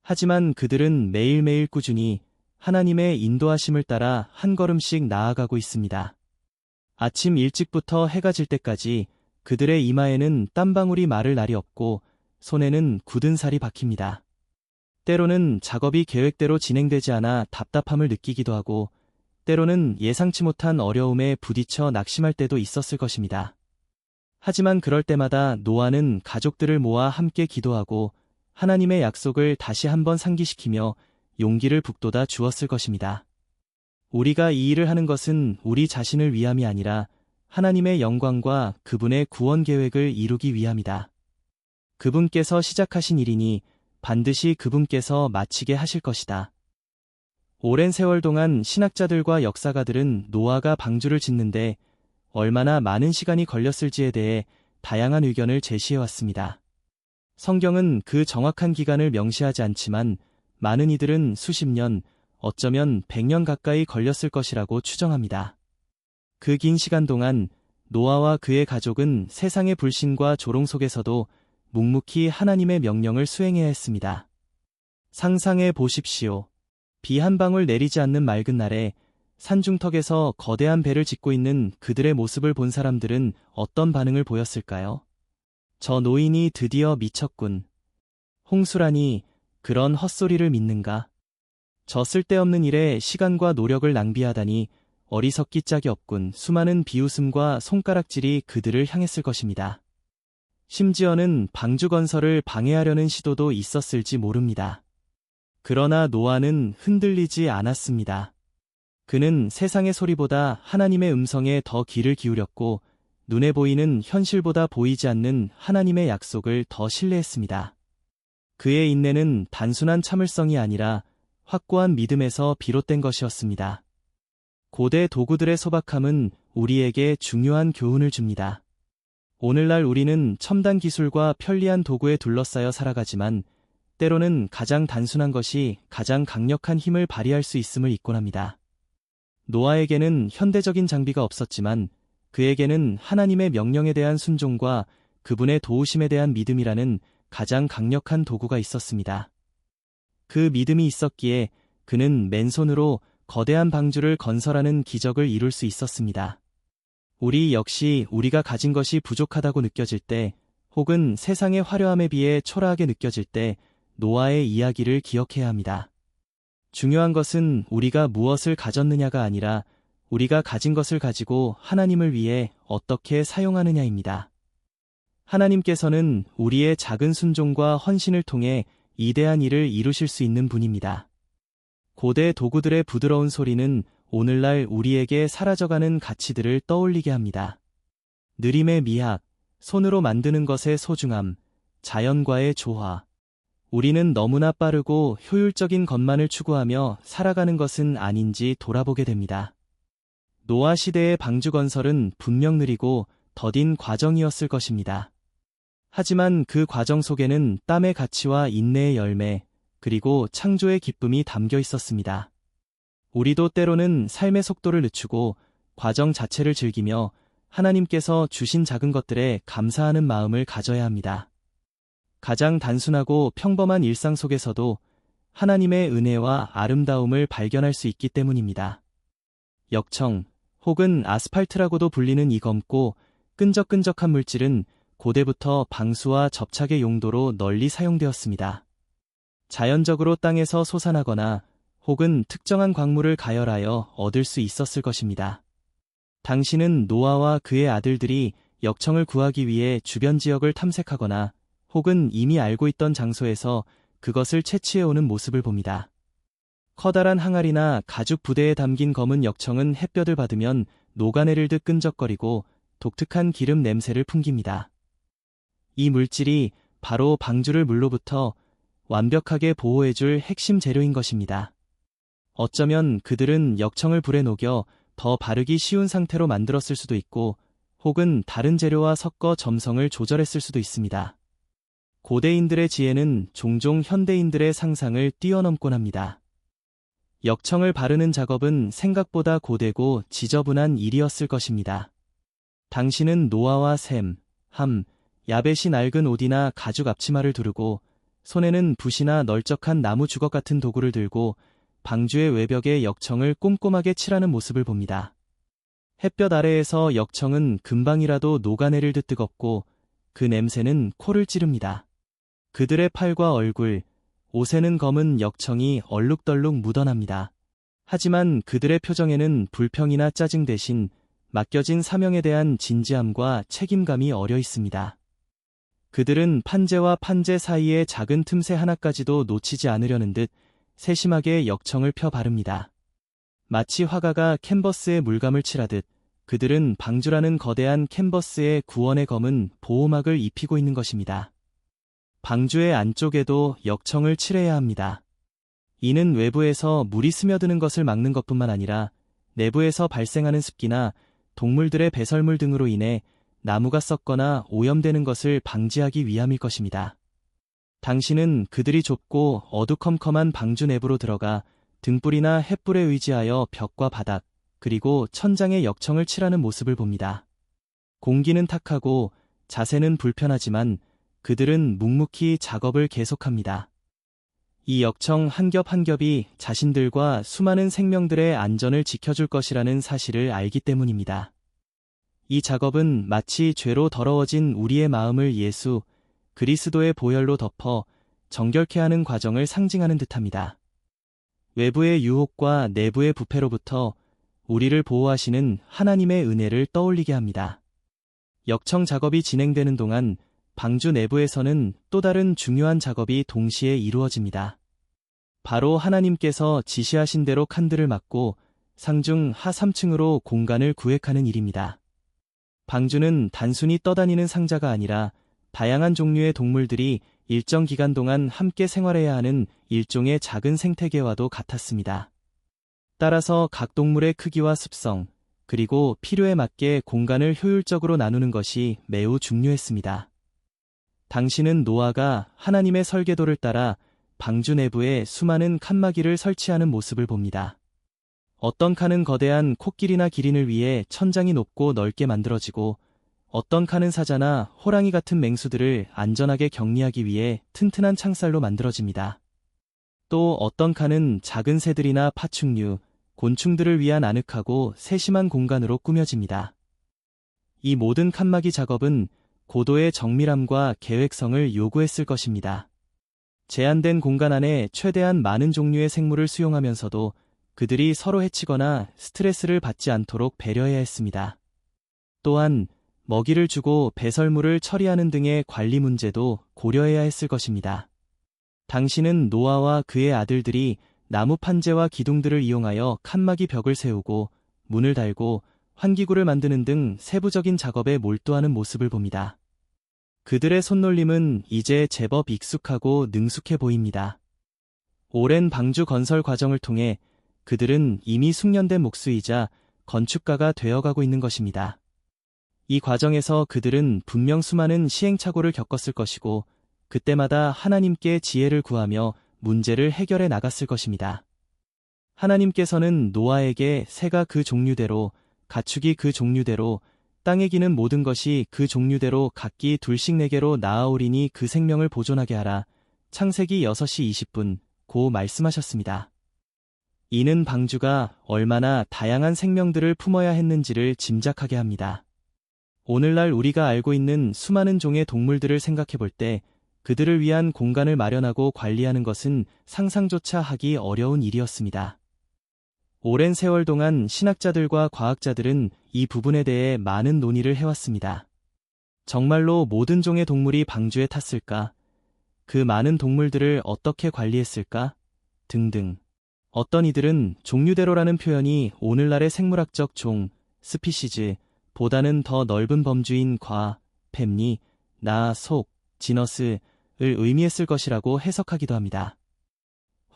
A: 하지만 그들은 매일매일 꾸준히 하나님의 인도하심을 따라 한 걸음씩 나아가고 있습니다. 아침 일찍부터 해가 질 때까지 그들의 이마에는 땀방울이 마를 날이 없고 손에는 굳은 살이 박힙니다. 때로는 작업이 계획대로 진행되지 않아 답답함을 느끼기도 하고 때로는 예상치 못한 어려움에 부딪혀 낙심할 때도 있었을 것입니다. 하지만 그럴 때마다 노아는 가족들을 모아 함께 기도하고 하나님의 약속을 다시 한번 상기시키며 용기를 북돋아 주었을 것입니다. 우리가 이 일을 하는 것은 우리 자신을 위함이 아니라 하나님의 영광과 그분의 구원 계획을 이루기 위함이다. 그분께서 시작하신 일이니 반드시 그분께서 마치게 하실 것이다. 오랜 세월 동안 신학자들과 역사가들은 노아가 방주를 짓는데 얼마나 많은 시간이 걸렸을지에 대해 다양한 의견을 제시해왔습니다. 성경은 그 정확한 기간을 명시하지 않지만 많은 이들은 수십 년, 어쩌면 100년 가까이 걸렸을 것이라고 추정합니다. 그 긴 시간 동안 노아와 그의 가족은 세상의 불신과 조롱 속에서도 묵묵히 하나님의 명령을 수행해야 했습니다. 상상해 보십시오. 비 한 방울 내리지 않는 맑은 날에 산중턱에서 거대한 배를 짓고 있는 그들의 모습을 본 사람들은 어떤 반응을 보였을까요? 저 노인이 드디어 미쳤군. 홍수라니 그런 헛소리를 믿는가? 저 쓸데없는 일에 시간과 노력을 낭비하다니 어리석기 짝이 없군. 수많은 비웃음과 손가락질이 그들을 향했을 것입니다. 심지어는 방주 건설을 방해하려는 시도도 있었을지 모릅니다. 그러나 노아는 흔들리지 않았습니다. 그는 세상의 소리보다 하나님의 음성에 더 귀를 기울였고 눈에 보이는 현실보다 보이지 않는 하나님의 약속을 더 신뢰했습니다. 그의 인내는 단순한 참을성이 아니라 확고한 믿음에서 비롯된 것이었습니다. 고대 도구들의 소박함은 우리에게 중요한 교훈을 줍니다. 오늘날 우리는 첨단 기술과 편리한 도구에 둘러싸여 살아가지만 때로는 가장 단순한 것이 가장 강력한 힘을 발휘할 수 있음을 잊곤 합니다. 노아에게는 현대적인 장비가 없었지만 그에게는 하나님의 명령에 대한 순종과 그분의 도우심에 대한 믿음이라는 가장 강력한 도구가 있었습니다. 그 믿음이 있었기에 그는 맨손으로 거대한 방주를 건설하는 기적을 이룰 수 있었습니다. 우리 역시 우리가 가진 것이 부족하다고 느껴질 때 혹은 세상의 화려함에 비해 초라하게 느껴질 때 노아의 이야기를 기억해야 합니다. 중요한 것은 우리가 무엇을 가졌느냐가 아니라 우리가 가진 것을 가지고 하나님을 위해 어떻게 사용하느냐입니다. 하나님께서는 우리의 작은 순종과 헌신을 통해 이대한 일을 이루실 수 있는 분입니다. 고대 도구들의 부드러운 소리는 오늘날 우리에게 사라져가는 가치들을 떠올리게 합니다. 느림의 미학, 손으로 만드는 것의 소중함, 자연과의 조화. 우리는 너무나 빠르고 효율적인 것만을 추구하며 살아가는 것은 아닌지 돌아보게 됩니다. 노아 시대의 방주 건설은 분명 느리고 더딘 과정이었을 것입니다. 하지만 그 과정 속에는 땀의 가치와 인내의 열매, 그리고 창조의 기쁨이 담겨 있었습니다. 우리도 때로는 삶의 속도를 늦추고 과정 자체를 즐기며 하나님께서 주신 작은 것들에 감사하는 마음을 가져야 합니다. 가장 단순하고 평범한 일상 속에서도 하나님의 은혜와 아름다움을 발견할 수 있기 때문입니다. 역청, 혹은 아스팔트라고도 불리는 이 검고 끈적끈적한 물질은 고대부터 방수와 접착의 용도로 널리 사용되었습니다. 자연적으로 땅에서 솟아나거나 혹은 특정한 광물을 가열하여 얻을 수 있었을 것입니다. 당신은 노아와 그의 아들들이 역청을 구하기 위해 주변 지역을 탐색하거나 혹은 이미 알고 있던 장소에서 그것을 채취해오는 모습을 봅니다. 커다란 항아리나 가죽 부대에 담긴 검은 역청은 햇볕을 받으면 녹아내릴 듯 끈적거리고 독특한 기름 냄새를 풍깁니다. 이 물질이 바로 방주를 물로부터 완벽하게 보호해줄 핵심 재료인 것입니다. 어쩌면 그들은 역청을 불에 녹여 더 바르기 쉬운 상태로 만들었을 수도 있고 혹은 다른 재료와 섞어 점성을 조절했을 수도 있습니다. 고대인들의 지혜는 종종 현대인들의 상상을 뛰어넘곤 합니다. 역청을 바르는 작업은 생각보다 고되고 지저분한 일이었을 것입니다. 당신은 노아와 셈, 함, 야벳이 낡은 옷이나 가죽 앞치마를 두르고 손에는 붓이나 널쩍한 나무 주걱 같은 도구를 들고 방주의 외벽에 역청을 꼼꼼하게 칠하는 모습을 봅니다. 햇볕 아래에서 역청은 금방이라도 녹아내릴 듯 뜨겁고 그 냄새는 코를 찌릅니다. 그들의 팔과 얼굴, 옷에는 검은 역청이 얼룩덜룩 묻어납니다. 하지만 그들의 표정에는 불평이나 짜증 대신 맡겨진 사명에 대한 진지함과 책임감이 어려 있습니다. 그들은 판재와 판재 사이의 작은 틈새 하나까지도 놓치지 않으려는 듯 세심하게 역청을 펴 바릅니다. 마치 화가가 캔버스에 물감을 칠하듯 그들은 방주라는 거대한 캔버스에 구원의 검은 보호막을 입히고 있는 것입니다. 방주의 안쪽에도 역청을 칠해야 합니다. 이는 외부에서 물이 스며드는 것을 막는 것뿐만 아니라 내부에서 발생하는 습기나 동물들의 배설물 등으로 인해 나무가 썩거나 오염되는 것을 방지하기 위함일 것입니다. 당신은 그들이 좁고 어두컴컴한 방주 내부로 들어가 등불이나 햇불에 의지하여 벽과 바닥, 그리고 천장에 역청을 칠하는 모습을 봅니다. 공기는 탁하고 자세는 불편하지만 그들은 묵묵히 작업을 계속합니다. 이 역청 한 겹 한 겹이 자신들과 수많은 생명들의 안전을 지켜줄 것이라는 사실을 알기 때문입니다. 이 작업은 마치 죄로 더러워진 우리의 마음을 예수, 그리스도의 보혈로 덮어 정결케 하는 과정을 상징하는 듯합니다. 외부의 유혹과 내부의 부패로부터 우리를 보호하시는 하나님의 은혜를 떠올리게 합니다. 역청 작업이 진행되는 동안 방주 내부에서는 또 다른 중요한 작업이 동시에 이루어집니다. 바로 하나님께서 지시하신 대로 칸들을 막고 상중 하 3층으로 공간을 구획하는 일입니다. 방주는 단순히 떠다니는 상자가 아니라 다양한 종류의 동물들이 일정 기간 동안 함께 생활해야 하는 일종의 작은 생태계와도 같았습니다. 따라서 각 동물의 크기와 습성, 그리고 필요에 맞게 공간을 효율적으로 나누는 것이 매우 중요했습니다. 당신은 노아가 하나님의 설계도를 따라 방주 내부에 수많은 칸막이를 설치하는 모습을 봅니다. 어떤 칸은 거대한 코끼리나 기린을 위해 천장이 높고 넓게 만들어지고 어떤 칸은 사자나 호랑이 같은 맹수들을 안전하게 격리하기 위해 튼튼한 창살로 만들어집니다. 또 어떤 칸은 작은 새들이나 파충류, 곤충들을 위한 아늑하고 세심한 공간으로 꾸며집니다. 이 모든 칸막이 작업은 고도의 정밀함과 계획성을 요구했을 것입니다. 제한된 공간 안에 최대한 많은 종류의 생물을 수용하면서도 그들이 서로 해치거나 스트레스를 받지 않도록 배려해야 했습니다. 또한 먹이를 주고 배설물을 처리하는 등의 관리 문제도 고려해야 했을 것입니다. 당신은 노아와 그의 아들들이 나무 판재와 기둥들을 이용하여 칸막이 벽을 세우고 문을 달고 환기구를 만드는 등 세부적인 작업에 몰두하는 모습을 봅니다. 그들의 손놀림은 이제 제법 익숙하고 능숙해 보입니다. 오랜 방주 건설 과정을 통해 그들은 이미 숙련된 목수이자 건축가가 되어가고 있는 것입니다. 이 과정에서 그들은 분명 수많은 시행착오를 겪었을 것이고 그때마다 하나님께 지혜를 구하며 문제를 해결해 나갔을 것입니다. 하나님께서는 노아에게 새가 그 종류대로, 가축이 그 종류대로, 땅에 기는 모든 것이 그 종류대로 각기 둘씩 내게로 나아오리니 그 생명을 보존하게 하라. 창세기 6시 20분 고 말씀하셨습니다. 이는 방주가 얼마나 다양한 생명들을 품어야 했는지를 짐작하게 합니다. 오늘날 우리가 알고 있는 수많은 종의 동물들을 생각해 볼 때 그들을 위한 공간을 마련하고 관리하는 것은 상상조차 하기 어려운 일이었습니다. 오랜 세월 동안 신학자들과 과학자들은 이 부분에 대해 많은 논의를 해왔습니다. 정말로 모든 종의 동물이 방주에 탔을까? 그 많은 동물들을 어떻게 관리했을까? 등등. 어떤 이들은 종류대로라는 표현이 오늘날의 생물학적 종, 스피시즈, 보다는 더 넓은 범주인 과, 팸리, 나, 속, 지너스를 의미했을 것이라고 해석하기도 합니다.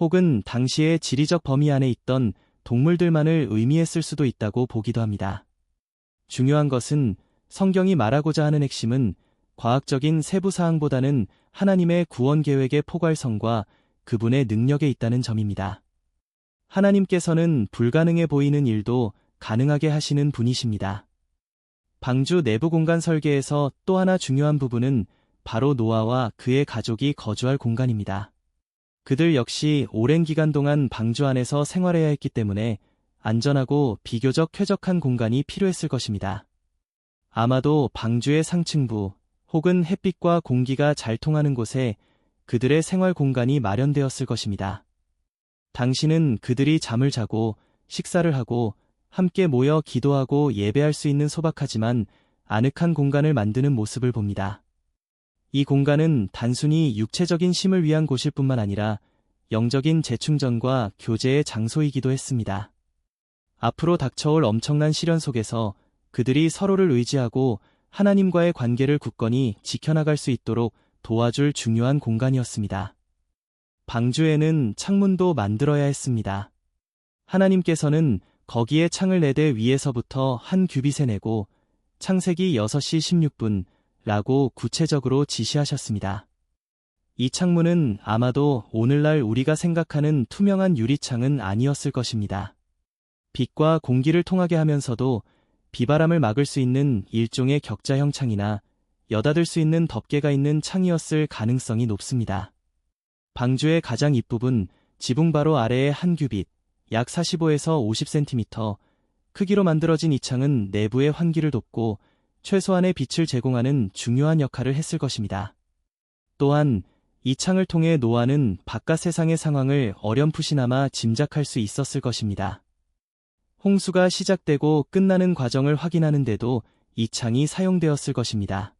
A: 혹은 당시의 지리적 범위 안에 있던 동물들만을 의미했을 수도 있다고 보기도 합니다. 중요한 것은 성경이 말하고자 하는 핵심은 과학적인 세부 사항보다는 하나님의 구원 계획의 포괄성과 그분의 능력에 있다는 점입니다. 하나님께서는 불가능해 보이는 일도 가능하게 하시는 분이십니다. 방주 내부 공간 설계에서 또 하나 중요한 부분은 바로 노아와 그의 가족이 거주할 공간입니다. 그들 역시 오랜 기간 동안 방주 안에서 생활해야 했기 때문에 안전하고 비교적 쾌적한 공간이 필요했을 것입니다. 아마도 방주의 상층부 혹은 햇빛과 공기가 잘 통하는 곳에 그들의 생활 공간이 마련되었을 것입니다. 당신은 그들이 잠을 자고 식사를 하고 함께 모여 기도하고 예배할 수 있는 소박하지만 아늑한 공간을 만드는 모습을 봅니다. 이 공간은 단순히 육체적인 쉼을 위한 곳일 뿐만 아니라 영적인 재충전과 교제의 장소이기도 했습니다. 앞으로 닥쳐올 엄청난 시련 속에서 그들이 서로를 의지하고 하나님과의 관계를 굳건히 지켜나갈 수 있도록 도와줄 중요한 공간이었습니다. 방주에는 창문도 만들어야 했습니다. 하나님께서는 거기에 창을 내대 위에서부터 한 규빗에 내고 창세기 6시 16분 라고 구체적으로 지시하셨습니다. 이 창문은 아마도 오늘날 우리가 생각하는 투명한 유리창은 아니었을 것입니다. 빛과 공기를 통하게 하면서도 비바람을 막을 수 있는 일종의 격자형 창이나 여닫을 수 있는 덮개가 있는 창이었을 가능성이 높습니다. 방주의 가장 입부분, 지붕 바로 아래의 한 규빗, 약 45에서 50cm 크기로 만들어진 이 창은 내부의 환기를 돕고 최소한의 빛을 제공하는 중요한 역할을 했을 것입니다. 또한 이 창을 통해 노아는 바깥 세상의 상황을 어렴풋이나마 짐작할 수 있었을 것입니다. 홍수가 시작되고 끝나는 과정을 확인하는 데도 이 창이 사용되었을 것입니다.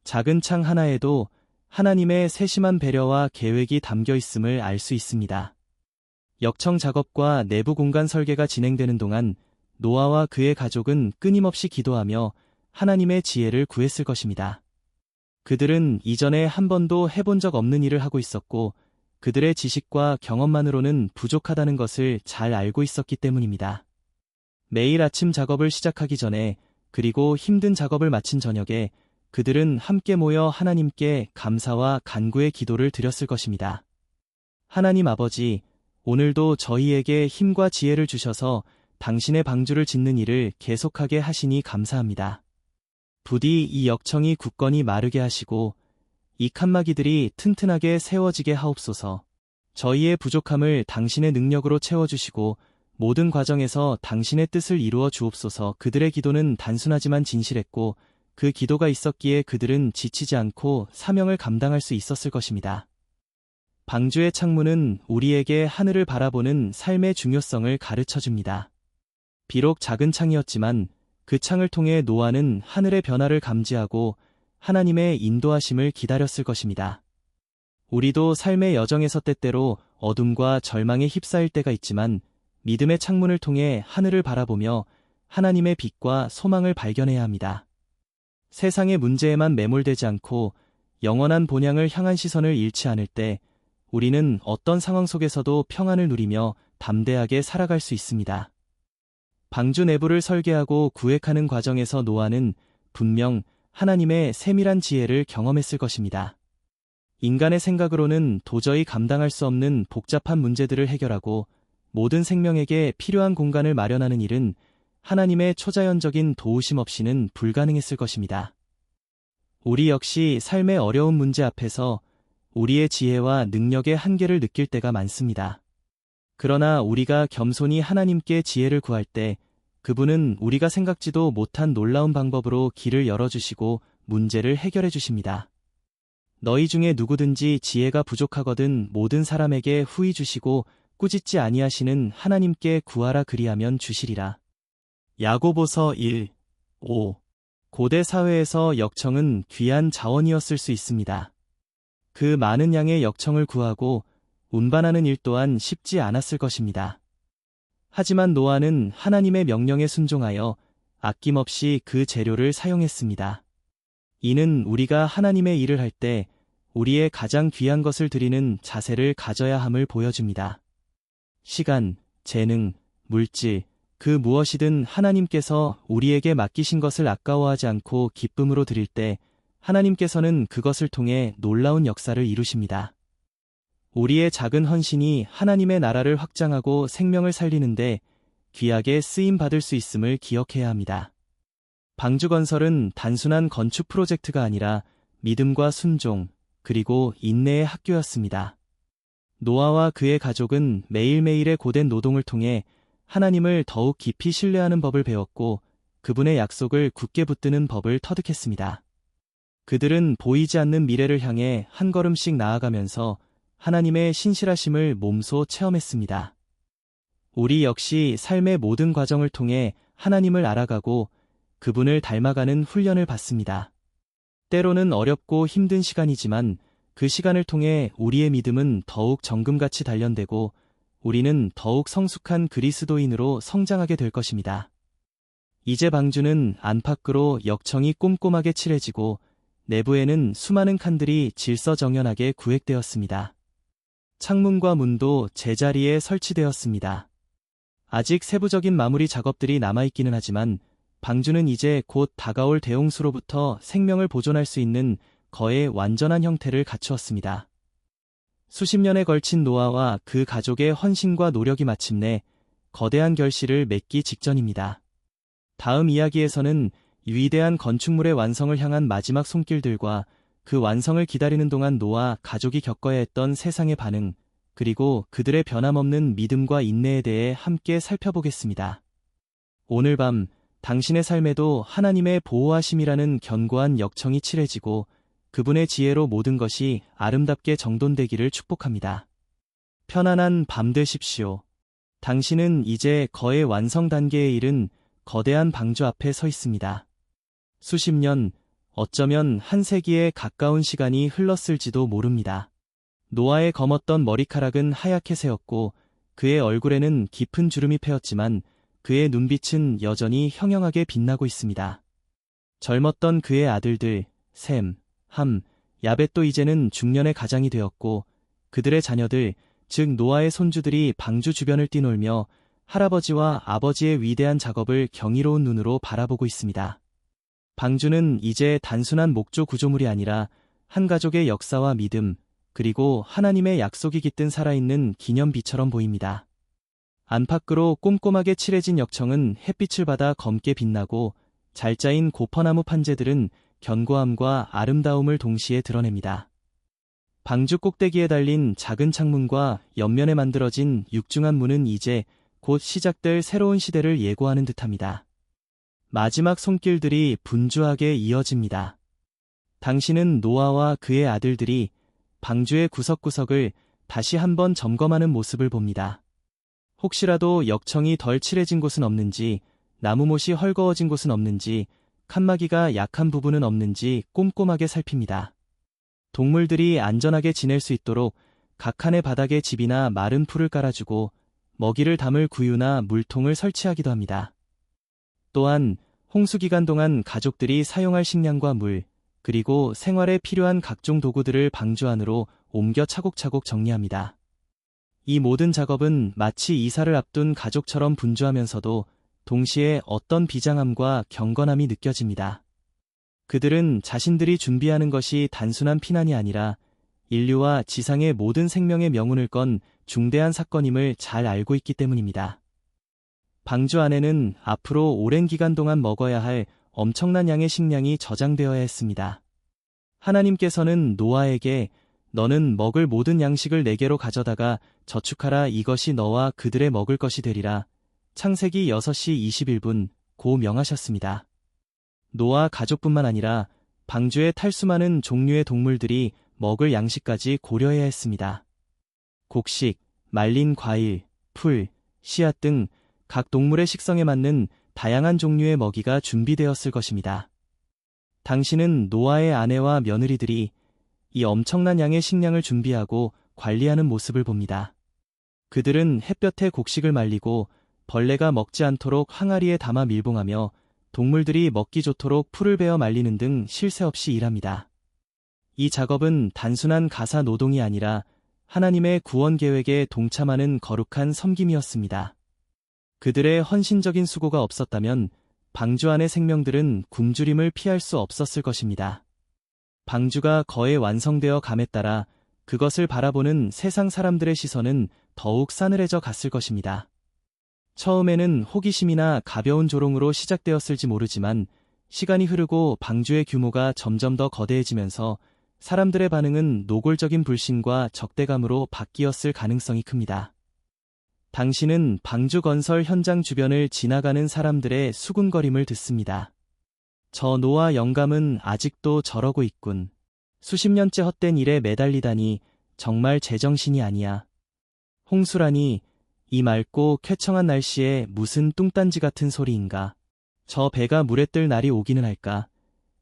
A: 작은 창 하나에도 하나님의 세심한 배려와 계획이 담겨 있음을 알 수 있습니다. 역청 작업과 내부 공간 설계가 진행되는 동안 노아와 그의 가족은 끊임없이 기도하며 하나님의 지혜를 구했을 것입니다. 그들은 이전에 한 번도 해본 적 없는 일을 하고 있었고 그들의 지식과 경험만으로는 부족하다는 것을 잘 알고 있었기 때문입니다. 매일 아침 작업을 시작하기 전에 그리고 힘든 작업을 마친 저녁에 그들은 함께 모여 하나님께 감사와 간구의 기도를 드렸을 것입니다. 하나님 아버지, 오늘도 저희에게 힘과 지혜를 주셔서 당신의 방주를 짓는 일을 계속하게 하시니 감사합니다. 부디 이 역청이 굳건히 마르게 하시고 이 칸막이들이 튼튼하게 세워지게 하옵소서. 저희의 부족함을 당신의 능력으로 채워주시고 모든 과정에서 당신의 뜻을 이루어 주옵소서. 그들의 기도는 단순하지만 진실했고 그 기도가 있었기에 그들은 지치지 않고 사명을 감당할 수 있었을 것입니다. 방주의 창문은 우리에게 하늘을 바라보는 삶의 중요성을 가르쳐줍니다. 비록 작은 창이었지만 그 창을 통해 노아는 하늘의 변화를 감지하고 하나님의 인도하심을 기다렸을 것입니다. 우리도 삶의 여정에서 때때로 어둠과 절망에 휩싸일 때가 있지만 믿음의 창문을 통해 하늘을 바라보며 하나님의 빛과 소망을 발견해야 합니다. 세상의 문제에만 매몰되지 않고 영원한 본향을 향한 시선을 잃지 않을 때 우리는 어떤 상황 속에서도 평안을 누리며 담대하게 살아갈 수 있습니다. 방주 내부를 설계하고 구획하는 과정에서 노아는 분명 하나님의 세밀한 지혜를 경험했을 것입니다. 인간의 생각으로는 도저히 감당할 수 없는 복잡한 문제들을 해결하고 모든 생명에게 필요한 공간을 마련하는 일은 하나님의 초자연적인 도우심 없이는 불가능했을 것입니다. 우리 역시 삶의 어려운 문제 앞에서 우리의 지혜와 능력의 한계를 느낄 때가 많습니다. 그러나 우리가 겸손히 하나님께 지혜를 구할 때 그분은 우리가 생각지도 못한 놀라운 방법으로 길을 열어주시고 문제를 해결해 주십니다. 너희 중에 누구든지 지혜가 부족하거든 모든 사람에게 후히 주시고 꾸짖지 아니하시는 하나님께 구하라 그리하면 주시리라. 야고보서 1, 5. 고대 사회에서 역청은 귀한 자원이었을 수 있습니다. 그 많은 양의 역청을 구하고 운반하는 일 또한 쉽지 않았을 것입니다. 하지만 노아는 하나님의 명령에 순종하여 아낌없이 그 재료를 사용했습니다. 이는 우리가 하나님의 일을 할 때 우리의 가장 귀한 것을 드리는 자세를 가져야 함을 보여줍니다. 시간, 재능, 물질, 그 무엇이든 하나님께서 우리에게 맡기신 것을 아까워하지 않고 기쁨으로 드릴 때 하나님께서는 그것을 통해 놀라운 역사를 이루십니다. 우리의 작은 헌신이 하나님의 나라를 확장하고 생명을 살리는데 귀하게 쓰임받을 수 있음을 기억해야 합니다. 방주 건설은 단순한 건축 프로젝트가 아니라 믿음과 순종, 그리고 인내의 학교였습니다. 노아와 그의 가족은 매일매일의 고된 노동을 통해 하나님을 더욱 깊이 신뢰하는 법을 배웠고 그분의 약속을 굳게 붙드는 법을 터득했습니다. 그들은 보이지 않는 미래를 향해 한 걸음씩 나아가면서 하나님의 신실하심을 몸소 체험했습니다. 우리 역시 삶의 모든 과정을 통해 하나님을 알아가고 그분을 닮아가는 훈련을 받습니다. 때로는 어렵고 힘든 시간이지만 그 시간을 통해 우리의 믿음은 더욱 정금같이 단련되고 우리는 더욱 성숙한 그리스도인으로 성장하게 될 것입니다. 이제 방주는 안팎으로 역청이 꼼꼼하게 칠해지고 내부에는 수많은 칸들이 질서정연하게 구획되었습니다. 창문과 문도 제자리에 설치되었습니다. 아직 세부적인 마무리 작업들이 남아있기는 하지만 방주는 이제 곧 다가올 대홍수로부터 생명을 보존할 수 있는 거의 완전한 형태를 갖추었습니다. 수십 년에 걸친 노아와 그 가족의 헌신과 노력이 마침내 거대한 결실을 맺기 직전입니다. 다음 이야기에서는 위대한 건축물의 완성을 향한 마지막 손길들과 그 완성을 기다리는 동안 노아 가족이 겪어야 했던 세상의 반응, 그리고 그들의 변함없는 믿음과 인내에 대해 함께 살펴보겠습니다. 오늘 밤 당신의 삶에도 하나님의 보호하심이라는 견고한 역청이 칠해지고 그분의 지혜로 모든 것이 아름답게 정돈되기를 축복합니다. 편안한 밤 되십시오. 당신은 이제 거의 완성 단계에 이른 거대한 방주 앞에 서 있습니다. 수십 년, 어쩌면 한 세기에 가까운 시간이 흘렀을지도 모릅니다. 노아의 검었던 머리카락은 하얗게 새었고 그의 얼굴에는 깊은 주름이 패였지만 그의 눈빛은 여전히 형형하게 빛나고 있습니다. 젊었던 그의 아들들, 셈, 함, 야벳도 이제는 중년의 가장이 되었고 그들의 자녀들, 즉 노아의 손주들이 방주 주변을 뛰놀며 할아버지와 아버지의 위대한 작업을 경이로운 눈으로 바라보고 있습니다. 방주는 이제 단순한 목조 구조물이 아니라 한 가족의 역사와 믿음, 그리고 하나님의 약속이 깃든 살아있는 기념비처럼 보입니다. 안팎으로 꼼꼼하게 칠해진 역청은 햇빛을 받아 검게 빛나고 잘 짜인 고퍼나무 판재들은 견고함과 아름다움을 동시에 드러냅니다. 방주 꼭대기에 달린 작은 창문과 옆면에 만들어진 육중한 문은 이제 곧 시작될 새로운 시대를 예고하는 듯합니다. 마지막 손길들이 분주하게 이어집니다. 당신은 노아와 그의 아들들이 방주의 구석구석을 다시 한번 점검하는 모습을 봅니다. 혹시라도 역청이 덜 칠해진 곳은 없는지, 나무못이 헐거워진 곳은 없는지, 칸막이가 약한 부분은 없는지 꼼꼼하게 살핍니다. 동물들이 안전하게 지낼 수 있도록 각 칸의 바닥에 집이나 마른 풀을 깔아주고 먹이를 담을 구유나 물통을 설치하기도 합니다. 또한 홍수기간 동안 가족들이 사용할 식량과 물, 그리고 생활에 필요한 각종 도구들을 방주 안으로 옮겨 차곡차곡 정리합니다. 이 모든 작업은 마치 이사를 앞둔 가족처럼 분주하면서도 동시에 어떤 비장함과 경건함이 느껴집니다. 그들은 자신들이 준비하는 것이 단순한 피난이 아니라 인류와 지상의 모든 생명의 명운을 건 중대한 사건임을 잘 알고 있기 때문입니다. 방주 안에는 앞으로 오랜 기간 동안 먹어야 할 엄청난 양의 식량이 저장되어야 했습니다. 하나님께서는 노아에게 너는 먹을 모든 양식을 내게로 가져다가 저축하라, 이것이 너와 그들의 먹을 것이 되리라. 창세기 6시 21분 고 명하셨습니다. 노아 가족뿐만 아니라 방주에 탈 수많은 종류의 동물들이 먹을 양식까지 고려해야 했습니다. 곡식, 말린 과일, 풀, 씨앗 등 각 동물의 식성에 맞는 다양한 종류의 먹이가 준비되었을 것입니다. 당신은 노아의 아내와 며느리들이 이 엄청난 양의 식량을 준비하고 관리하는 모습을 봅니다. 그들은 햇볕에 곡식을 말리고 벌레가 먹지 않도록 항아리에 담아 밀봉하며 동물들이 먹기 좋도록 풀을 베어 말리는 등 쉴 새 없이 일합니다. 이 작업은 단순한 가사 노동이 아니라 하나님의 구원 계획에 동참하는 거룩한 섬김이었습니다. 그들의 헌신적인 수고가 없었다면 방주 안의 생명들은 굶주림을 피할 수 없었을 것입니다. 방주가 거의 완성되어 감에 따라 그것을 바라보는 세상 사람들의 시선은 더욱 싸늘해져 갔을 것입니다. 처음에는 호기심이나 가벼운 조롱으로 시작되었을지 모르지만 시간이 흐르고 방주의 규모가 점점 더 거대해지면서 사람들의 반응은 노골적인 불신과 적대감으로 바뀌었을 가능성이 큽니다. 당신은 방주 건설 현장 주변을 지나가는 사람들의 수군거림을 듣습니다. 저 노아 영감은 아직도 저러고 있군. 수십 년째 헛된 일에 매달리다니 정말 제정신이 아니야. 홍수라니 이 맑고 쾌청한 날씨에 무슨 뚱딴지 같은 소리인가. 저 배가 물에 뜰 날이 오기는 할까.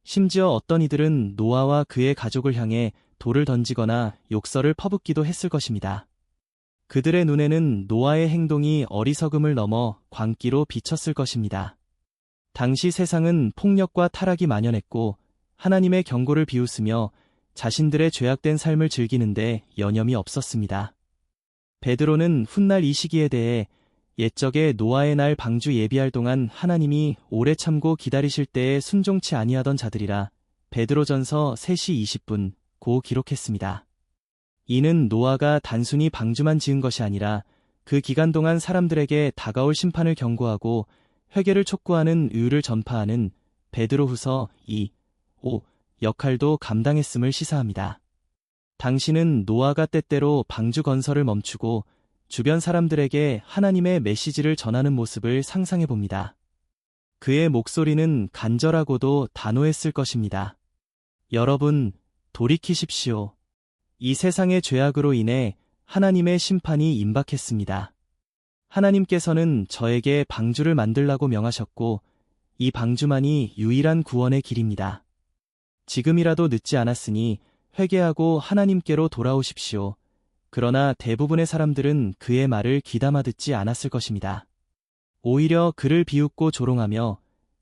A: 심지어 어떤 이들은 노아와 그의 가족을 향해 돌을 던지거나 욕설을 퍼붓기도 했을 것입니다. 그들의 눈에는 노아의 행동이 어리석음을 넘어 광기로 비쳤을 것입니다. 당시 세상은 폭력과 타락이 만연했고 하나님의 경고를 비웃으며 자신들의 죄악된 삶을 즐기는데 여념이 없었습니다. 베드로는 훗날 이 시기에 대해 옛적에 노아의 날 방주 예비할 동안 하나님이 오래 참고 기다리실 때에 순종치 아니하던 자들이라 베드로전서 3시 20분 고 기록했습니다. 이는 노아가 단순히 방주만 지은 것이 아니라 그 기간 동안 사람들에게 다가올 심판을 경고하고 회개를 촉구하는 의유를 전파하는 베드로후서 2, 5 역할도 감당했음을 시사합니다. 당신은 노아가 때때로 방주 건설을 멈추고 주변 사람들에게 하나님의 메시지를 전하는 모습을 상상해 봅니다. 그의 목소리는 간절하고도 단호했을 것입니다. 여러분, 돌이키십시오. 이 세상의 죄악으로 인해 하나님의 심판이 임박했습니다. 하나님께서는 저에게 방주를 만들라고 명하셨고 이 방주만이 유일한 구원의 길입니다. 지금이라도 늦지 않았으니 회개하고 하나님께로 돌아오십시오. 그러나 대부분의 사람들은 그의 말을 귀담아 듣지 않았을 것입니다. 오히려 그를 비웃고 조롱하며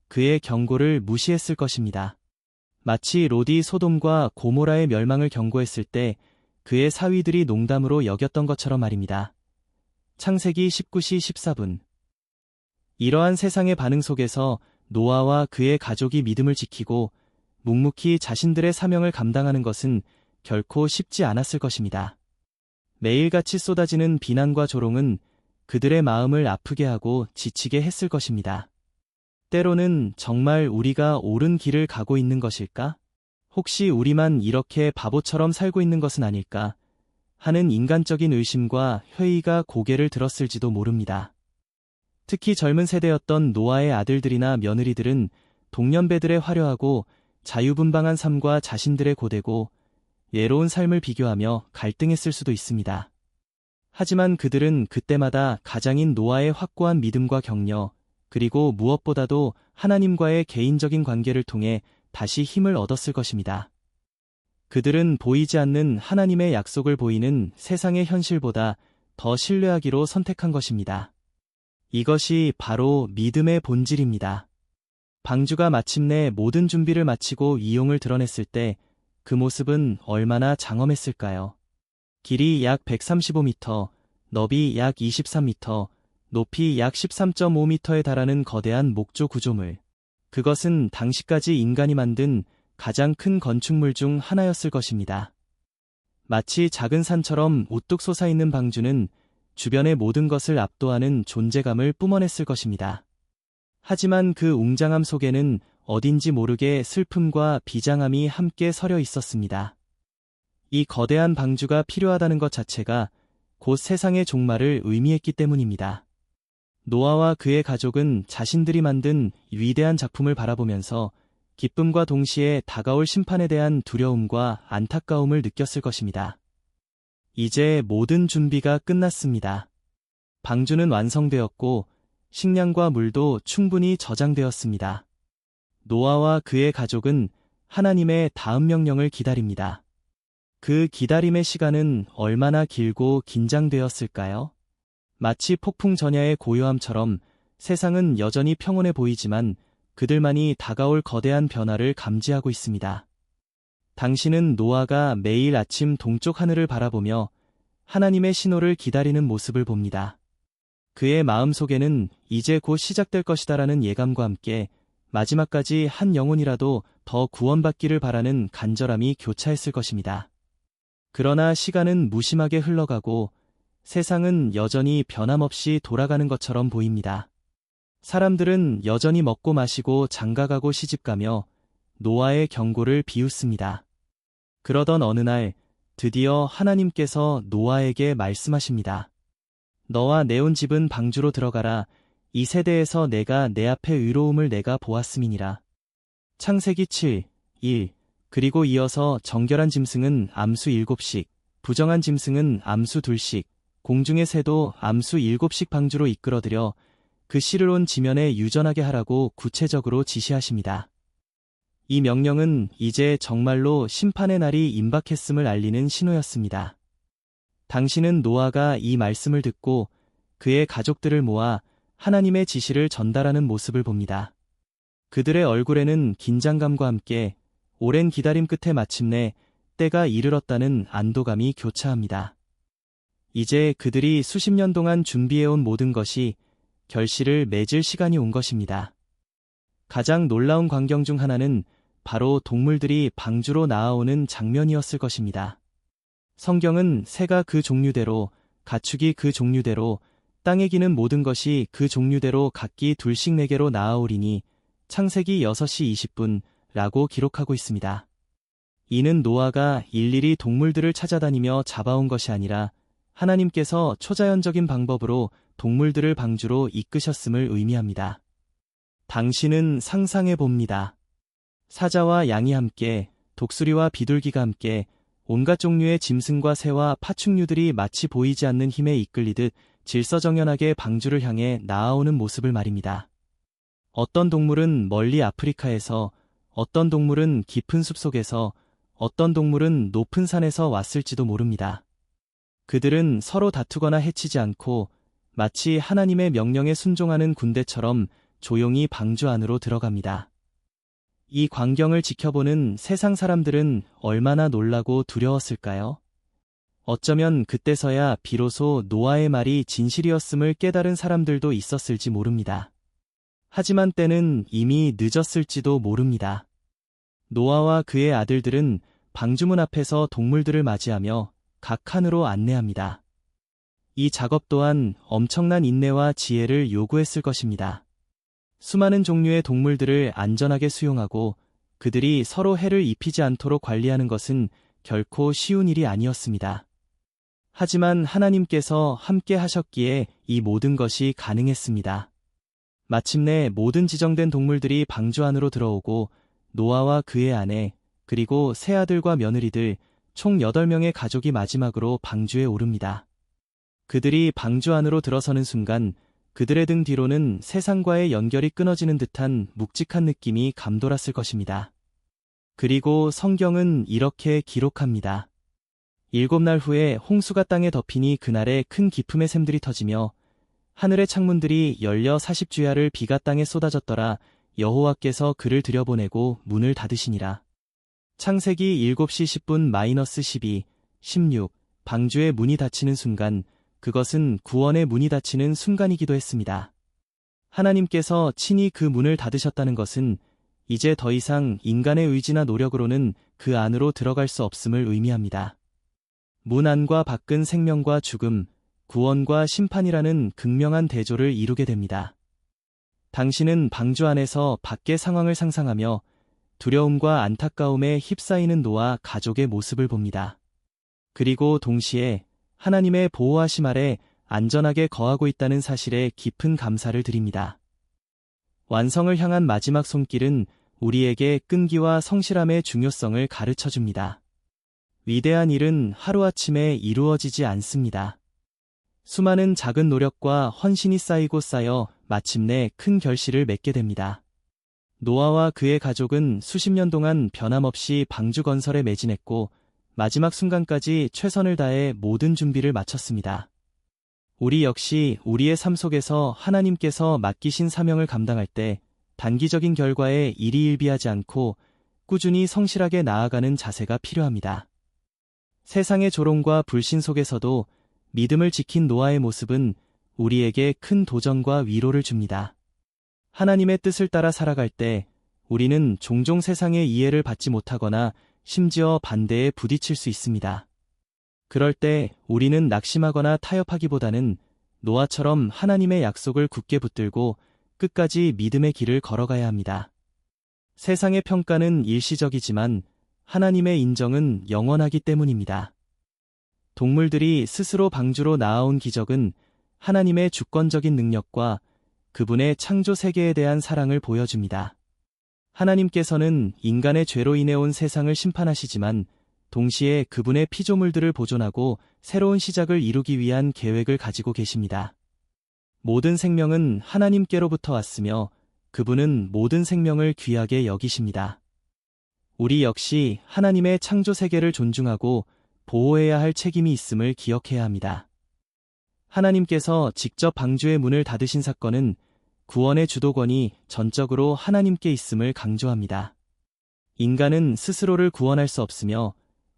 A: 그의 경고를 무시했을 것입니다. 마치 롯이 소돔과 고모라의 멸망을 경고했을 때 그의 사위들이 농담으로 여겼던 것처럼 말입니다. 창세기 19시 14분. 이러한 세상의 반응 속에서 노아와 그의 가족이 믿음을 지키고 묵묵히 자신들의 사명을 감당하는 것은 결코 쉽지 않았을 것입니다. 매일같이 쏟아지는 비난과 조롱은 그들의 마음을 아프게 하고 지치게 했을 것입니다. 때로는 정말 우리가 옳은 길을 가고 있는 것일까? 혹시 우리만 이렇게 바보처럼 살고 있는 것은 아닐까? 하는 인간적인 의심과 회의가 고개를 들었을지도 모릅니다. 특히 젊은 세대였던 노아의 아들들이나 며느리들은 동년배들의 화려하고 자유분방한 삶과 자신들의 고되고 예로운 삶을 비교하며 갈등했을 수도 있습니다. 하지만 그들은 그때마다 가장인 노아의 확고한 믿음과 격려, 그리고 무엇보다도 하나님과의 개인적인 관계를 통해 다시 힘을 얻었을 것입니다. 그들은 보이지 않는 하나님의 약속을 보이는 세상의 현실보다 더 신뢰하기로 선택한 것입니다. 이것이 바로 믿음의 본질입니다. 방주가 마침내 모든 준비를 마치고 이용을 드러냈을 때 그 모습은 얼마나 장엄했을까요? 길이 약 135m, 너비 약 23m, 높이 약 13.5m에 달하는 거대한 목조 구조물. 그것은 당시까지 인간이 만든 가장 큰 건축물 중 하나였을 것입니다. 마치 작은 산처럼 우뚝 솟아있는 방주는 주변의 모든 것을 압도하는 존재감을 뿜어냈을 것입니다. 하지만 그 웅장함 속에는 어딘지 모르게 슬픔과 비장함이 함께 서려 있었습니다. 이 거대한 방주가 필요하다는 것 자체가 곧 세상의 종말을 의미했기 때문입니다. 노아와 그의 가족은 자신들이 만든 위대한 작품을 바라보면서 기쁨과 동시에 다가올 심판에 대한 두려움과 안타까움을 느꼈을 것입니다. 이제 모든 준비가 끝났습니다. 방주는 완성되었고 식량과 물도 충분히 저장되었습니다. 노아와 그의 가족은 하나님의 다음 명령을 기다립니다. 그 기다림의 시간은 얼마나 길고 긴장되었을까요? 마치 폭풍 전야의 고요함처럼 세상은 여전히 평온해 보이지만 그들만이 다가올 거대한 변화를 감지하고 있습니다. 당신은 노아가 매일 아침 동쪽 하늘을 바라보며 하나님의 신호를 기다리는 모습을 봅니다. 그의 마음속에는 이제 곧 시작될 것이다라는 예감과 함께 마지막까지 한 영혼이라도 더 구원받기를 바라는 간절함이 교차했을 것입니다. 그러나 시간은 무심하게 흘러가고 세상은 여전히 변함없이 돌아가는 것처럼 보입니다. 사람들은 여전히 먹고 마시고 장가가고 시집가며 노아의 경고를 비웃습니다. 그러던 어느 날 드디어 하나님께서 노아에게 말씀하십니다. 너와 내 온 집은 방주로 들어가라. 이 세대에서 내가 내 앞에 의로움을 내가 보았음이니라. 창세기 7, 1. 그리고 이어서 정결한 짐승은 암수 7씩, 부정한 짐승은 암수 2씩, 공중의 새도 암수 7씩 방주로 이끌어들여 그 씨를 온 지면에 유전하게 하라고 구체적으로 지시하십니다. 이 명령은 이제 정말로 심판의 날이 임박했음을 알리는 신호였습니다. 당신은 노아가 이 말씀을 듣고 그의 가족들을 모아 하나님의 지시를 전달하는 모습을 봅니다. 그들의 얼굴에는 긴장감과 함께 오랜 기다림 끝에 마침내 때가 이르렀다는 안도감이 교차합니다. 이제 그들이 수십 년 동안 준비해온 모든 것이 결실을 맺을 시간이 온 것입니다. 가장 놀라운 광경 중 하나는 바로 동물들이 방주로 나아오는 장면이었을 것입니다. 성경은 새가 그 종류대로, 가축이 그 종류대로, 땅에 기는 모든 것이 그 종류대로 각기 둘씩 내게로 나아오리니 창세기 6시 20분 라고 기록하고 있습니다. 이는 노아가 일일이 동물들을 찾아다니며 잡아온 것이 아니라 하나님께서 초자연적인 방법으로 동물들을 방주로 이끄셨음을 의미합니다. 당신은 상상해 봅니다. 사자와 양이 함께, 독수리와 비둘기가 함께, 온갖 종류의 짐승과 새와 파충류들이 마치 보이지 않는 힘에 이끌리듯 질서정연하게 방주를 향해 나아오는 모습을 말입니다. 어떤 동물은 멀리 아프리카에서, 어떤 동물은 깊은 숲속에서, 어떤 동물은 높은 산에서 왔을지도 모릅니다. 그들은 서로 다투거나 해치지 않고 마치 하나님의 명령에 순종하는 군대처럼 조용히 방주 안으로 들어갑니다. 이 광경을 지켜보는 세상 사람들은 얼마나 놀라고 두려웠을까요? 어쩌면 그때서야 비로소 노아의 말이 진실이었음을 깨달은 사람들도 있었을지 모릅니다. 하지만 때는 이미 늦었을지도 모릅니다. 노아와 그의 아들들은 방주문 앞에서 동물들을 맞이하며 각 칸으로 안내합니다. 이 작업 또한 엄청난 인내와 지혜를 요구했을 것입니다. 수많은 종류의 동물들을 안전하게 수용하고 그들이 서로 해를 입히지 않도록 관리하는 것은 결코 쉬운 일이 아니었습니다. 하지만 하나님께서 함께 하셨기에 이 모든 것이 가능했습니다. 마침내 모든 지정된 동물들이 방주 안으로 들어오고 노아와 그의 아내, 그리고 세 아들과 며느리들, 총 8명의 가족이 마지막으로 방주에 오릅니다. 그들이 방주 안으로 들어서는 순간 그들의 등 뒤로는 세상과의 연결이 끊어지는 듯한 묵직한 느낌이 감돌았을 것입니다. 그리고 성경은 이렇게 기록합니다. 7날 후에 홍수가 땅에 덮이니 그날에 큰 기품의 샘들이 터지며 하늘의 창문들이 열려 40주야를 비가 땅에 쏟아졌더라. 여호와께서 그를 들여보내고 문을 닫으시니라. 창세기 7시 10분 -12, 16 방주의 문이 닫히는 순간 그것은 구원의 문이 닫히는 순간이기도 했습니다. 하나님께서 친히 그 문을 닫으셨다는 것은 이제 더 이상 인간의 의지나 노력으로는 그 안으로 들어갈 수 없음을 의미합니다. 문 안과 밖은 생명과 죽음, 구원과 심판이라는 극명한 대조를 이루게 됩니다. 당신은 방주 안에서 밖의 상황을 상상하며 두려움과 안타까움에 휩싸이는 노아 가족의 모습을 봅니다. 그리고 동시에 하나님의 보호하심 아래 안전하게 거하고 있다는 사실에 깊은 감사를 드립니다. 완성을 향한 마지막 손길은 우리에게 끈기와 성실함의 중요성을 가르쳐 줍니다. 위대한 일은 하루아침에 이루어지지 않습니다. 수많은 작은 노력과 헌신이 쌓이고 쌓여 마침내 큰 결실을 맺게 됩니다. 노아와 그의 가족은 수십 년 동안 변함없이 방주 건설에 매진했고 마지막 순간까지 최선을 다해 모든 준비를 마쳤습니다. 우리 역시 우리의 삶 속에서 하나님께서 맡기신 사명을 감당할 때 단기적인 결과에 일희일비하지 않고 꾸준히 성실하게 나아가는 자세가 필요합니다. 세상의 조롱과 불신 속에서도 믿음을 지킨 노아의 모습은 우리에게 큰 도전과 위로를 줍니다. 하나님의 뜻을 따라 살아갈 때 우리는 종종 세상의 이해를 받지 못하거나 심지어 반대에 부딪힐 수 있습니다. 그럴 때 우리는 낙심하거나 타협하기보다는 노아처럼 하나님의 약속을 굳게 붙들고 끝까지 믿음의 길을 걸어가야 합니다. 세상의 평가는 일시적이지만 하나님의 인정은 영원하기 때문입니다. 동물들이 스스로 방주로 나아온 기적은 하나님의 주권적인 능력과 그분의 창조 세계에 대한 사랑을 보여줍니다. 하나님께서는 인간의 죄로 인해 온 세상을 심판하시지만 동시에 그분의 피조물들을 보존하고 새로운 시작을 이루기 위한 계획을 가지고 계십니다. 모든 생명은 하나님께로부터 왔으며 그분은 모든 생명을 귀하게 여기십니다. 우리 역시 하나님의 창조 세계를 존중하고 보호해야 할 책임이 있음을 기억해야 합니다. 하나님께서 직접 방주의 문을 닫으신 사건은 구원의 주도권이 전적으로 하나님께 있음을 강조합니다. 인간은 스스로를 구원할 수 없으며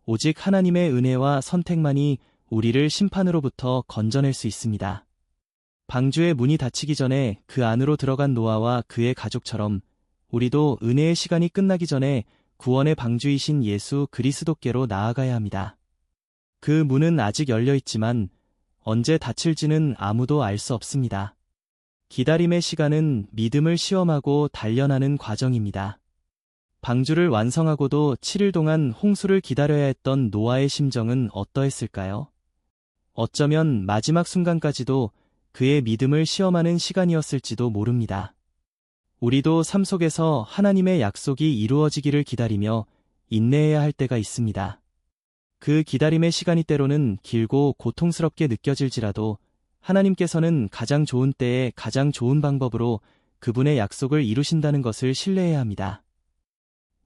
A: 오직 하나님의 은혜와 선택만이 우리를 심판으로부터 건져낼 수 있습니다. 방주의 문이 닫히기 전에 그 안으로 들어간 노아와 그의 가족처럼 우리도 은혜의 시간이 끝나기 전에 구원의 방주이신 예수 그리스도께로 나아가야 합니다. 그 문은 아직 열려 있지만 언제 닫힐지는 아무도 알 수 없습니다. 기다림의 시간은 믿음을 시험하고 단련하는 과정입니다. 방주를 완성하고도 7일 동안 홍수를 기다려야 했던 노아의 심정은 어떠했을까요? 어쩌면 마지막 순간까지도 그의 믿음을 시험하는 시간이었을지도 모릅니다. 우리도 삶 속에서 하나님의 약속이 이루어지기를 기다리며 인내해야 할 때가 있습니다. 그 기다림의 시간이 때로는 길고 고통스럽게 느껴질지라도 하나님께서는 가장 좋은 때에 가장 좋은 방법으로 그분의 약속을 이루신다는 것을 신뢰해야 합니다.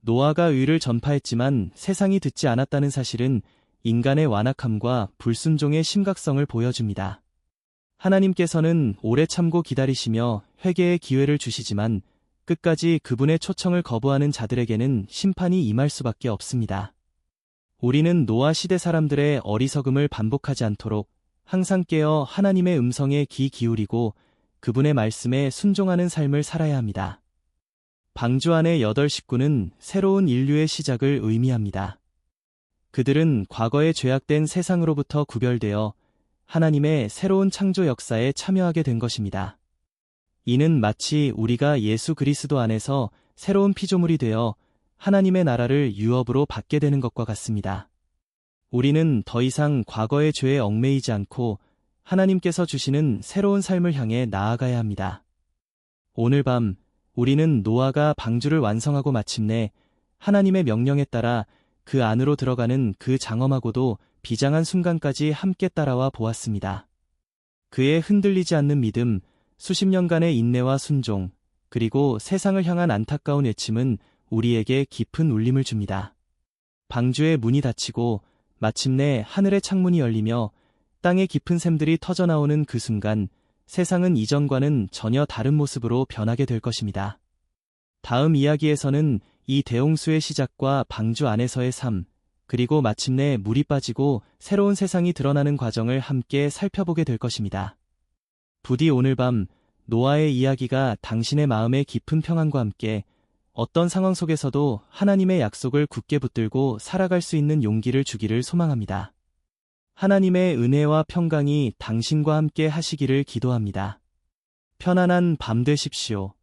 A: 노아가 의를 전파했지만 세상이 듣지 않았다는 사실은 인간의 완악함과 불순종의 심각성을 보여줍니다. 하나님께서는 오래 참고 기다리시며 회개의 기회를 주시지만 끝까지 그분의 초청을 거부하는 자들에게는 심판이 임할 수밖에 없습니다. 우리는 노아 시대 사람들의 어리석음을 반복하지 않도록 항상 깨어 하나님의 음성에 귀 기울이고 그분의 말씀에 순종하는 삶을 살아야 합니다. 방주 안의 8 식구는 새로운 인류의 시작을 의미합니다. 그들은 과거의 죄악된 세상으로부터 구별되어 하나님의 새로운 창조 역사에 참여하게 된 것입니다. 이는 마치 우리가 예수 그리스도 안에서 새로운 피조물이 되어 하나님의 나라를 유업으로 받게 되는 것과 같습니다. 우리는 더 이상 과거의 죄에 얽매이지 않고 하나님께서 주시는 새로운 삶을 향해 나아가야 합니다. 오늘 밤 우리는 노아가 방주를 완성하고 마침내 하나님의 명령에 따라 그 안으로 들어가는 그 장엄하고도 비장한 순간까지 함께 따라와 보았습니다. 그의 흔들리지 않는 믿음, 수십 년간의 인내와 순종, 그리고 세상을 향한 안타까운 외침은 우리에게 깊은 울림을 줍니다. 방주의 문이 닫히고 마침내 하늘의 창문이 열리며 땅의 깊은 샘들이 터져나오는 그 순간 세상은 이전과는 전혀 다른 모습으로 변하게 될 것입니다. 다음 이야기에서는 이 대홍수의 시작과 방주 안에서의 삶, 그리고 마침내 물이 빠지고 새로운 세상이 드러나는 과정을 함께 살펴보게 될 것입니다. 부디 오늘 밤 노아의 이야기가 당신의 마음의 깊은 평안과 함께 어떤 상황 속에서도 하나님의 약속을 굳게 붙들고 살아갈 수 있는 용기를 주기를 소망합니다. 하나님의 은혜와 평강이 당신과 함께 하시기를 기도합니다. 편안한 밤 되십시오.